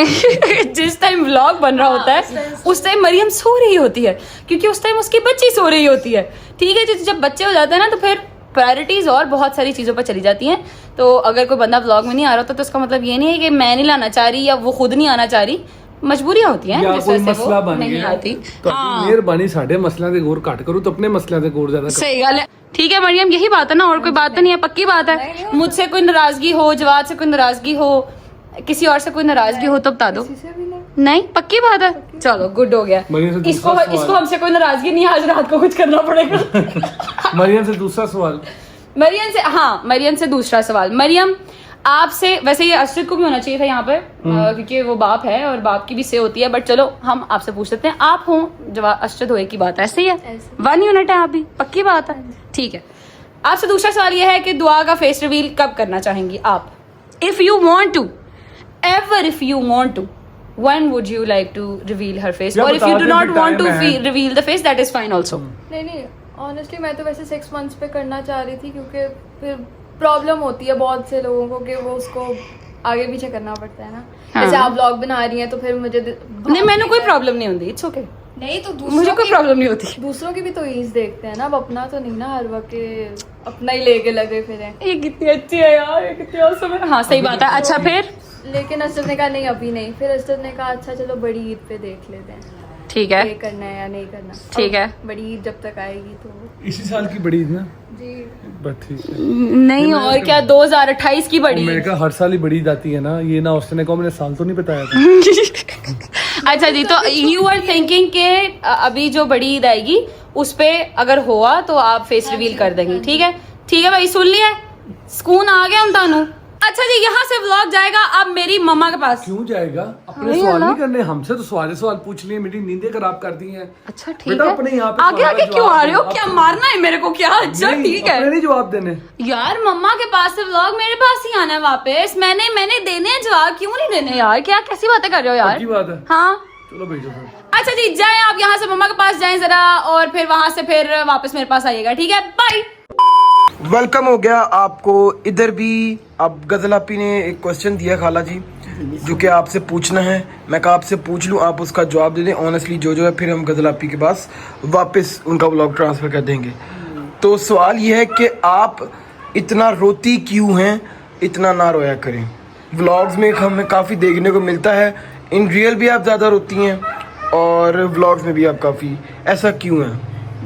जिस टाइम व्लॉग बन रहा होता है उस टाइम मरियम सो रही होती है, क्योंकि उस टाइम उसकी बच्ची सो रही होती है, ठीक है। जब बच्चे हो जाते हैं ना तो फिर प्रायोरिटीज और बहुत सारी चीज़ों पर चली जाती हैं। तो अगर कोई बंदा व्लॉग में नहीं आ रहा होता तो उसका मतलब ये नहीं है कि मैं नहीं लाना चाह रही या वो खुद नहीं आना चाह रही, मजबूरियां होती हैं या जिस कोई वजह से मसला वो बन नहीं गया आती। तो मेहरबानी साढ़े मसलों से गौर घट करो, तो अपने मसलों से गौर ज्यादा करो। सही गल है, ठीक है मरियम, यही बात है ना, और कोई बात तो नहीं है, पक्की बात है। मुझसे कोई नाराजगी हो, जवाब से कोई नाराजगी हो, किसी और से कोई नाराजगी हो तो बता दो। किसी से भी नहीं। नहीं पक्की बात है, चलो गुड हो गया। मरियम से इसको दूसरा सवाल। इसको हमसे कोई नाराजगी नहीं है, आज रात को कुछ करना पड़ेगा। मरियम से दूसरा सवाल। मरियम से दूसरा सवाल। मरियम आपसे, वैसे ये अर्शद को भी होना चाहिए था यहाँ पे, क्योंकि वो बाप है और बाप की भी से होती है, बट चलो हम आपसे पूछ लेते हैं। आप हो जवाब अर्शद होए की बात है, ऐसे ही है, ऐसे। 1 यूनिट है आप भी, पक्की बात है, ठीक है। आपसे दूसरा सवाल ये है कि दुआ का फेस रिवील कब करना चाहेंगी आप? If you want to, when would you like to reveal her face, या or if you बता do दें not कि want to time है। reveal the face, that is fine also. नहीं ऑनेस्टली मैं तो वैसे 6 months पे करना चाह रही थी, क्योंकि फिर प्रॉब्लम होती है बहुत से लोगों को कि वो उसको आगे पीछे करना पड़ता है ना। हाँ। जैसे आप ब्लॉग बना रही हैं तो फिर मुझे नहीं, मैंने कोई प्रॉब्लम नहीं होती, इट्स ओके, नहीं तो मुझे कोई प्रॉब्लम नहीं होती। दूसरों की भी तो ईज देखते हैं ना, अब अपना तो नहीं ना हर वक्त अपना ही लेके लगे फिर है। ये कितनी अच्छी है यार, ये कितनी awesome है। हाँ सही बात है। अच्छा फिर लेकिन असद ने कहा नहीं अभी नहीं, फिर असद ने कहा अच्छा चलो बड़ी ईद पे देख लेते हैं ठीक है, ये करना है या नहीं करना। ठीक है। अब बड़ी ईद जब तक आएगी तो इसी साल की बड़ी ईद ना, जी बस ठीक है। नहीं और क्या 2028 की बड़ी। मैंने कहा हर साल ही बड़ी ईद आती है ना, ये ना उसने कहा मैंने साल तो नहीं बताया था। अच्छा जी, तो यू आर थिंकिंग के अभी जो बड़ी ईद आएगी उस पे अगर हुआ तो आप फेस रिवील कर देंगे, ठीक है? ठीक है भाई, सुन लिया, सुकून आ गया हम तानू। अच्छा जी, यहाँ से व्लॉग जाएगा अब मेरी मम्मा के पास। क्यों जाएगा? अपने सवाल नहीं करने, हमसे तो सवाल पूछ लिए, मेरी नींदें खराब कर दी हैं। अच्छा ठीक बेटा है, अपने यहाँ पे आगे सवाल आगे का क्यों जवाब आ रहे हो? दो, क्या आप- मारना है मेरे को क्या? अच्छा नहीं, ठीक है अपने नहीं जवाब देने। यार, मम्मा के पास से व्लॉग मेरे पास ही आना है वापस। मैंने देने हैं जवाब, क्यों नहीं देने यार? क्या कैसी बातें कर रहे हो यार? की बात है। हाँ चलो भेजो फिर। अच्छा जी, जाएं आप यहाँ से मम्मा के पास जाएं जरा, और फिर वहां से फिर वापस मेरे पास आइएगा, ठीक है? बाय। वेलकम हो गया आपको इधर भी। अब गजल आपी ने एक क्वेश्चन दिया खाला जी, जो कि आपसे पूछना है। मैं कहा आपसे पूछ लूं, आप उसका जवाब दे दें ऑनेस्टली जो है, फिर हम गजल आपी के पास वापस उनका व्लॉग ट्रांसफ़र कर देंगे। तो सवाल ये है कि आप इतना रोती क्यों हैं? इतना ना रोया करें। व्लॉग्स में हमें काफ़ी देखने को मिलता है, इन रियल भी आप ज़्यादा रोती हैं और व्लॉग्स में भी आप काफ़ी, ऐसा क्यों है?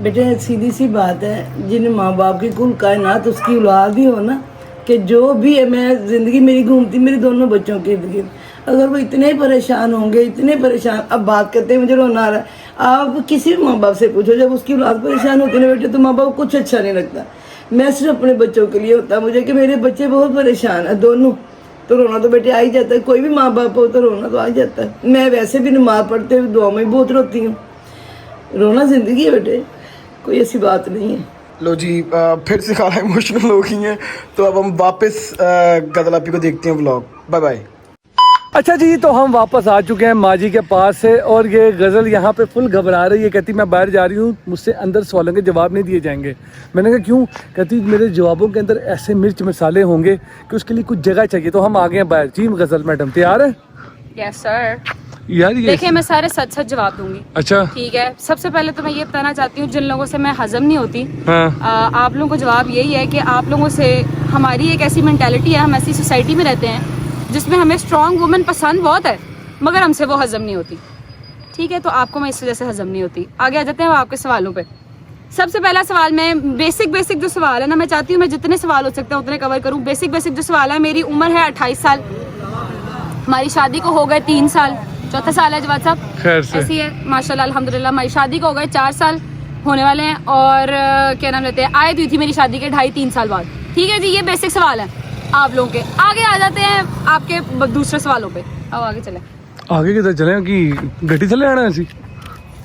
बेटे सीधी सी बात है, जिन माँ बाप की कुल कायनात उसकी औलाद ही हो ना, कि जो भी है, मैं ज़िंदगी मेरी घूमती मेरे दोनों बच्चों के इर्द गिर्द, अगर वो इतने परेशान होंगे, इतने परेशान, अब बात करते हैं मुझे रोना आ रहा है। आप किसी भी माँ बाप से पूछो, जब उसकी औलाद परेशान होती है ना बेटे, तो माँ बाप को कुछ अच्छा नहीं लगता। मैं सिर्फ अपने बच्चों के लिए होता मुझे कि मेरे बच्चे बहुत परेशान है दोनों, तो रोना तो बेटे आ ही जाता है। कोई भी माँ बाप हो तो रोना तो आ ही जाता है। मैं वैसे भी नमाज पढ़ते हुए दुआ में बहुत रोती हूँ। रोना ज़िंदगी है बेटे, कोई ऐसी बात नहीं है। लो जी, फिर से खाना इमोशनल हो गई हैं, तो अब हम वापस गजल आपी को देखते हैं व्लॉग। Bye bye. अच्छा जी, तो हम वापस आ चुके हैं माँ जी के पास से, और ये गज़ल यहाँ पे फुल घबरा रही है। कहती मैं बाहर जा रही हूँ, मुझसे अंदर सवालों के जवाब नहीं दिए जाएंगे। मैंने कहा क्यों? कहती मेरे जवाबों के अंदर ऐसे मिर्च मसाले होंगे कि उसके लिए कुछ जगह चाहिए। तो हम आ गए हैं बाहर। जी गज़ल मैडम तैयार है? Yes sir. यार ये देखिए, मैं सारे सच सच जवाब दूंगी, अच्छा ठीक है? सबसे पहले तो मैं ये बताना चाहती हूँ, जिन लोगों से मैं हजम नहीं होती, हाँ आप लोगों को जवाब यही है कि आप लोगों से हमारी एक ऐसी मेंटालिटी है, हम ऐसी सोसाइटी में रहते हैं जिसमें हमें स्ट्रॉन्ग वुमेन पसंद बहुत है, मगर हमसे वो हजम नहीं होती, ठीक है? तो आपको मैं इस वजह से हजम नहीं होती। आगे आ जाते हैं आपके सवालों पे। सबसे पहला सवाल, मैं बेसिक जो सवाल है ना, मैं चाहती हूँ मैं जितने सवाल हो सकते हैं उतने कवर करूँ। बेसिक जो सवाल है, मेरी उम्र है 28 साल, हमारी शादी को हो गए 3 साल, चौथा साल है जवाद साहब, खैर से ऐसी है माशाल्लाह अल्हम्दुलिल्लाह। हमारी शादी को हो गए 4 साल होने वाले हैं, और क्या नाम लेते हैं, आयत हुई थी मेरी शादी के 2.5-3 साल बाद, ठीक है जी? ये बेसिक सवाल है आप लोगों के। आगे आ जाते हैं आपके दूसरे सवालों पे। अब आगे चले। आगे किधर चले कि गड्डी चले आना ऐसी?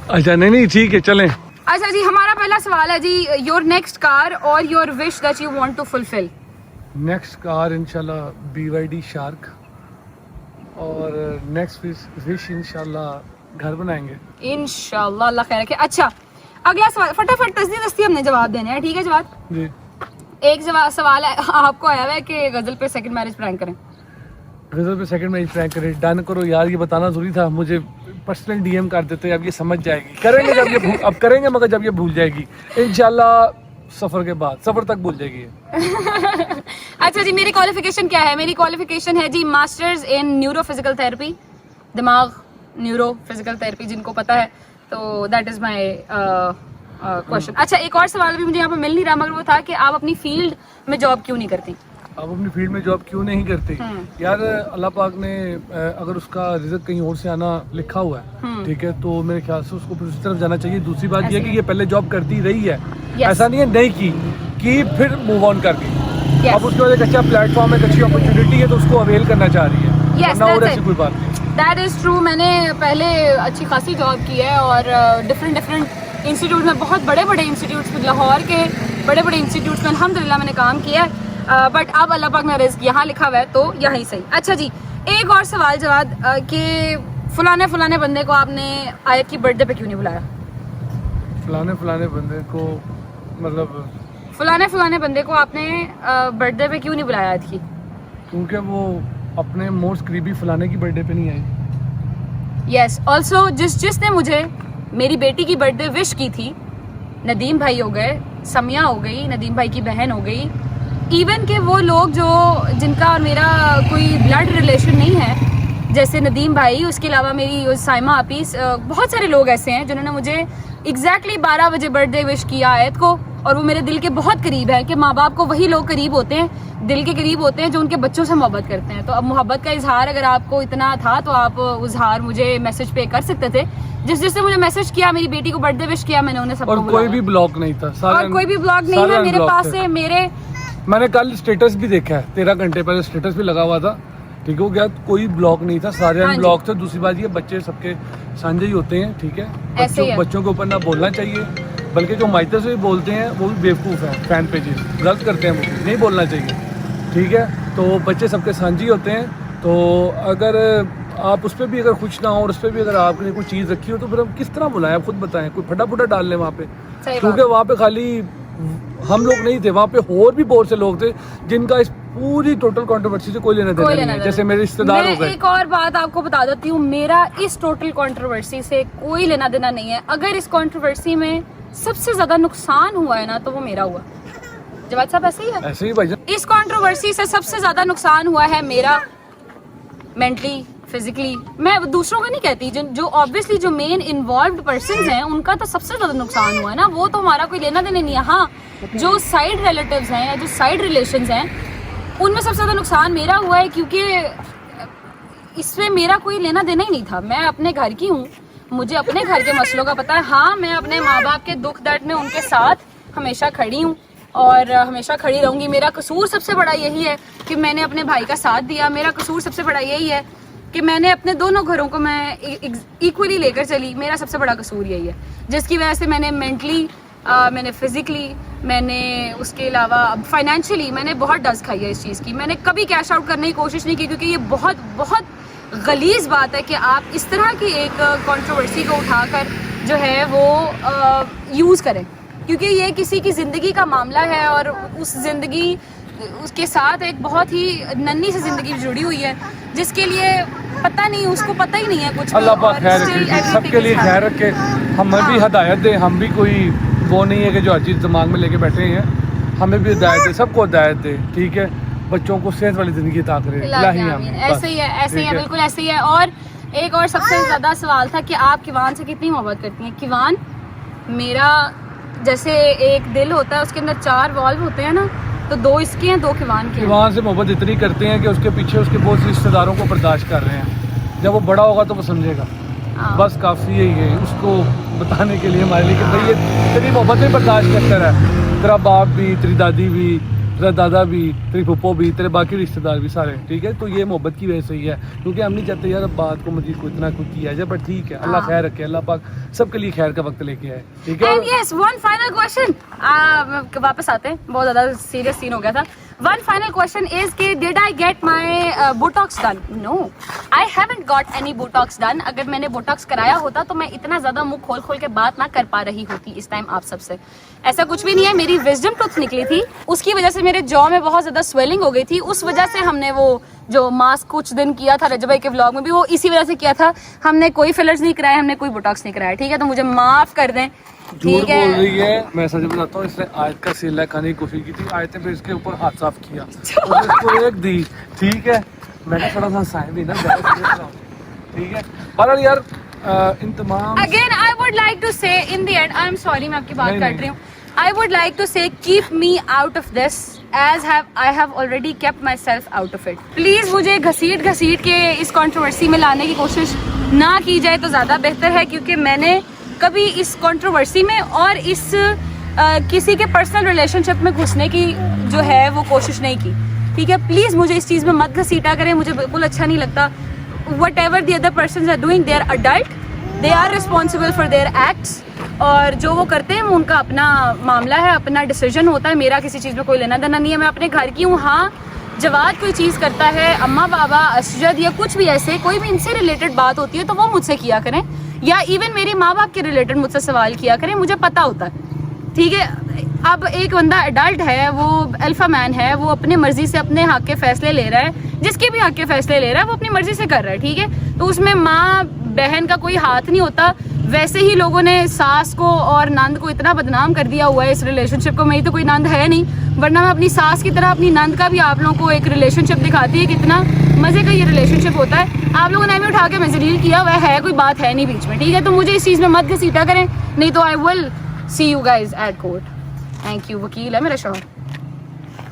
अच्छा नहीं ठीक है चलें। अच्छा जी, हमारा पहला सवाल है जी, योर नेक्स्ट कार और your wish that you want to fulfil. Next car इंशाल्लाह BYD शार्क, और नेक्स्ट विश इंशाल्लाह घर बनाएंगे इंशाल्लाह, अल्लाह खैर रखे। अच्छा, अगला सवाल फटाफट दस्ती हमने जवाब देने हैं, ठीक है जवाब? जी। एक सवाल है आपको आया हुआ है कि गजल पे सेकंड मैरिज प्रैंक करें। गजल पे सेकंड मैच प्रैंक करें, डन करो यार, ये बताना जरूरी था। मुझे पर्सनल DM कर देते, अब ये समझ जाएगी। करेंगे जब ये अब करेंगे, मगर जब ये भूल जाएगी इंशाल्लाह, सफर के बाद, सफर तक भूल जाएगी ये। अच्छा जी, मेरी क्वालिफिकेशन क्या है? मेरी क्वालिफिकेशन है जी masters in neuro physical therapy, दिमाग न्यूरो फिजिकल थेरेपी, जिनको पता है तो दैट इज माय क्वेश्चन। अच्छा, एक और सवाल भी मुझे यहाँ पे मिल नहीं रहा, मगर वो था कि आप अपनी फील्ड में जॉब क्यों नहीं करती? आप अपनी फील्ड में जॉब क्यों नहीं करते? यार अल्लाह पाक ने अगर उसका रिजल्ट कहीं और से आना लिखा हुआ है, ठीक है, तो मेरे ख्याल से उसको फिर उसी तरफ जाना चाहिए। दूसरी बात ये कि ये पहले जॉब करती रही है, ऐसा नहीं है नहीं की फिर मूव ऑन कर गई। अब उसके बाद एक अच्छा प्लेटफॉर्म है, एक अच्छी अपॉर्चुनिटी है, तो उसको अवेल करना चाह रही है, वरना और ऐसी कोई बात नहीं। That is true. मैंने पहले अच्छी खासी जॉब की है, और डिफरेंट इंस्टीट्यूट में, बहुत बड़े इंस्टीट्यूट्स में, लाहौर के बड़े इंस्टीट्यूट्स में अल्हम्दुलिल्लाह मैंने काम किया है, बट अब अल्लाह पाक ने रिज़्क़ यहाँ लिखा हुआ है तो यहीं सही। अच्छा जी, एक और सवाल जवाब कि फलाने बंदे को आपने आयत की बर्थडे पे क्यों नहीं बुलाया? फलाने बंदे को मतलब फलाने बंदे को आपने बर्थडे पे क्यों नहीं बुलाया आयत की? क्योंकि वो अपने मोस्ट करीबी फलाने की बर्थडे पे नहीं आई। यस, ऑल्सो जिसने मुझे मेरी बेटी की बर्थडे विश की थी, नदीम भाई हो गए, समिया हो गई, नदीम भाई की बहन हो गई, इवन के वो लोग जो जिनका और मेरा कोई ब्लड रिलेशन नहीं है, जैसे नदीम भाई, उसके अलावा मेरी साइमा आपी, बहुत सारे लोग ऐसे हैं जिन्होंने मुझे एग्जैक्टली 12 बजे बर्थडे विश किया आयत को, और वो मेरे दिल के बहुत करीब है कि माँ बाप को वही लोग करीब होते हैं, दिल के करीब होते हैं जो उनके बच्चों से मोहब्बत करते हैं। तो अब मोहब्बत का इजहार अगर आपको इतना था तो आप इजहार मुझे मैसेज पे कर सकते थे। जिसने मुझे मैसेज किया, मेरी बेटी को बर्थडे विश किया, मैंने उन्हें सबको और कोई भी ब्लॉग नहीं था, और कोई भी ब्लॉग नहीं है मेरे पास से। मैंने कल स्टेटस भी देखा है, 13 घंटे पहले स्टेटस भी लगा हुआ था, ठीक हो गया, कोई ब्लॉग नहीं था, सारे अनब्लॉक थे। दूसरी बात ये बच्चे सबके साझे ही होते हैं, ठीक है, बच्चों के ऊपर ना बोलना चाहिए, बल्कि जो माइतर से भी बोलते हैं वो भी बेवकूफ़ हैं, फैन पेजेस गलत करते हैं, वो नहीं बोलना चाहिए, ठीक है। तो बच्चे सबके साझी होते हैं, तो अगर आप उस पर भी अगर खुश ना हो और उस पर भी अगर आपने कोई चीज़ रखी हो तो फिर हम किस तरह बुलाएं, आप खुद बताएं, कोई फटाफटा डाल लें वहाँ पे, क्योंकि वहाँ पे खाली हम लोग नहीं थे, वहाँ पे और भी बहुत से लोग थे जिनका इस पूरी टोटल कंट्रोवर्सी से कोई लेना देना नहीं है, जैसे मेरे रिश्तेदार हो गए। एक और बात आपको बता देती हूँ, मेरा इस टोटल कंट्रोवर्सी से कोई लेना देना नहीं है। अगर इस कंट्रोवर्सी में सबसे ज्यादा नुकसान हुआ है ना तो वो मेरा हुआ। जवाब साहब ऐसे ही है, ऐसे ही भाईजान। इस कंट्रोवर्सी से सबसे ज्यादा नुकसान हुआ है मेरा, मेंटली, फिजिकली। मैं दूसरों का नहीं कहती, जो ऑब्वियसली जो मेन इन्वॉल्व्ड पर्संस हैं उनका तो सबसे ज्यादा नुकसान हुआ है ना, वो तो हमारा कोई लेना देना नहीं है। हाँ, जो साइड रिलेटिव्स हैं या जो साइड रिलेशंस हैं उनमें सबसे ज्यादा नुकसान मेरा हुआ है, क्योंकि इसमें मेरा कोई लेना देना ही नहीं था। मैं अपने घर की हूँ, मुझे अपने घर के मसलों का पता है। हाँ, मैं अपने माँ बाप के दुख दर्द में उनके साथ हमेशा खड़ी हूँ और हमेशा खड़ी रहूंगी। मेरा कसूर सबसे बड़ा यही है कि मैंने अपने भाई का साथ दिया। मेरा कसूर सबसे बड़ा यही है कि मैंने अपने दोनों घरों को मैं इक्वली लेकर चली। मेरा सबसे बड़ा कसूर यही है, जिसकी वजह से मैंने मेंटली, मैंने फिजिकली, मैंने उसके अलावा फाइनेंशियली मैंने बहुत डस खाई है इस चीज़ की। मैंने कभी कैश आउट करने की कोशिश नहीं की, क्योंकि ये बहुत बहुत गलीज बात है कि आप इस तरह की एक कंट्रोवर्सी को उठाकर जो है वो यूज़ करें, क्योंकि ये किसी की ज़िंदगी का मामला है और उस ज़िंदगी उसके साथ एक बहुत ही नन्ही सी ज़िंदगी जुड़ी हुई है, जिसके लिए पता नहीं, उसको पता ही नहीं है कुछ। अल्लाह पाक खैर रखे, सबके लिए खैर रखे, हमें भी हिदायत दे। हम भी कोई वो नहीं है कि जो हर चीज़ दिमाग में लेके बैठे हैं, हमें भी हिदायत दे, सबको हिदायत दे, ठीक है। बच्चों को सेहत वाली ज़िंदगी अता करे, ऐसे ही है, ऐसे ही है, बिल्कुल ऐसे ही है। और एक और सबसे ज़्यादा सवाल था कि आप किवान से कितनी मोहब्बत करती हैं। किवान मेरा, जैसे एक दिल होता है उसके अंदर 4 वॉल्व होते हैं ना, तो 2 इसके हैं, 2 किवान के। किवान से मोहब्बत इतनी करते हैं कि उसके पीछे उसके बहुत से रिश्तेदारों को बर्दाश्त कर रहे हैं। जब वो बड़ा होगा तो वो समझेगा, बस काफ़ी है ये उसको बताने के लिए हमारे लिए कि भाई ये तेरी मोहब्बत में बर्दाश्त करता रहा, तेरा बाप भी, तेरी दादी भी, तेरा दादा भी, तेरी फुप्पो भी, तेरे बाकी रिश्तेदार भी सारे, ठीक है। तो ये मोहब्बत की वजह से ही है, क्योंकि हम नहीं चाहते यार अब बात को मजीद को इतना कुछ किया जाए, बट ठीक है, अल्लाह खैर रखे, अल्लाह पाक सबके लिए खैर का वक्त लेके आए, ठीक है। And yes, one final question. वापस आते हैं, बहुत ज़्यादा सीरियस सीन हो गया था। One final question is कि did I get my Botox done? No, I haven't got any Botox done. अगर मैंने Botox कराया होता तो मैं इतना ज़्यादा मुंह खोल खोल के बात ना कर पा रही होती इस टाइम आप सबसे। ऐसा कुछ भी नहीं है, मेरी विजडम टूथ निकली थी, उसकी वजह से मेरे जॉ में बहुत ज़्यादा स्वेलिंग हो गई थी। उस वजह से हमने वो जो मास्क कुछ दिन किया था, रजब भाई के व्लॉग में भी वो इसी वजह से किया था। हमने कोई फिलर्स नहीं कराए, हमने कोई बोटॉक्स नहीं कराया, ठीक है। तो मुझे माफ कर दें, ठीक है। बोल रही है, मैं सच बताता हूँ, इसने आयत का सिला खाने की कोशिश की थी, आयत ने फिर इसके ऊपर हाथ साफ किया और इसको एक दी, ठीक है। मैंने थोड़ा सा साइन भी ना, ठीक है। बहरहाल यार इन तमाम again I would like to say in the end, I am sorry मैं आपकी बात काट रही हूँ। I would like to say keep me out of this as I have already kept myself out of it. Please मुझे घसीट के इस कंट्रोवर्सी में लाने की कोशिश ना की जाए तो ज़्यादा बेहतर है, क्योंकि मैंने कभी इस कंट्रोवर्सी में और इस किसी के पर्सनल रिलेशनशिप में घुसने की जो है वो कोशिश नहीं की, ठीक है। प्लीज़ मुझे इस चीज़ में मत घसीटा करें, मुझे बिल्कुल अच्छा नहीं लगता। Whatever the other persons are doing, they are adult, they are responsible for their acts, और जो वो करते हैं वो उनका अपना मामला है, अपना डिसीजन होता है। मेरा किसी चीज़ में कोई लेना देना नहीं है, मैं अपने घर की हूँ। हाँ, जवाद कोई चीज़ करता है, अम्मा बाबा असजद या कुछ भी ऐसे कोई भी इनसे रिलेटेड बात होती है तो वो मुझसे किया करें, या इवन मेरे माँ बाप के रिलेटेड मुझसे सवाल किया करें, मुझे पता होता है, ठीक है। अब एक बंदा एडल्ट है, वो अल्फा मैन है, वो अपने मर्जी से अपने हक के फैसले ले रहा है, जिसके भी हक के फैसले ले रहा है वो अपनी मर्जी से कर रहा है, ठीक है। तो उसमें माँ बहन का कोई हाथ नहीं होता। वैसे ही लोगों ने सास को और नंद को इतना बदनाम कर दिया हुआ है इस रिलेशनशिप को। मेरी तो कोई नंद है नहीं, वरना मैं अपनी सास की तरह अपनी नंद का भी आप लोगों को एक रिलेशनशिप दिखाती है, कितना मजे का ये रिलेशनशिप होता है। आप लोगों ने हमें उठा के मजलील किया हुआ है, कोई बात है नहीं बीच में, ठीक है। तो मुझे इस चीज़ में मत घसीटा करें, नहीं तो I will see you guys eight court. Thank you, वकील है मेरा शौहर।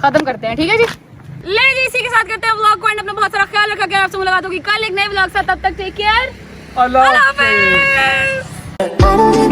खत्म करते हैं, ठीक है जी। ले जी, इसी के साथ करते हैं व्लॉग को एंड। अपना बहुत सारा ख्याल रखा गया, आपसे मुलाकात होगी कल एक नए व्लॉग साथ, तब तक टेक केयर, अल्लाह हाफिज़। I don't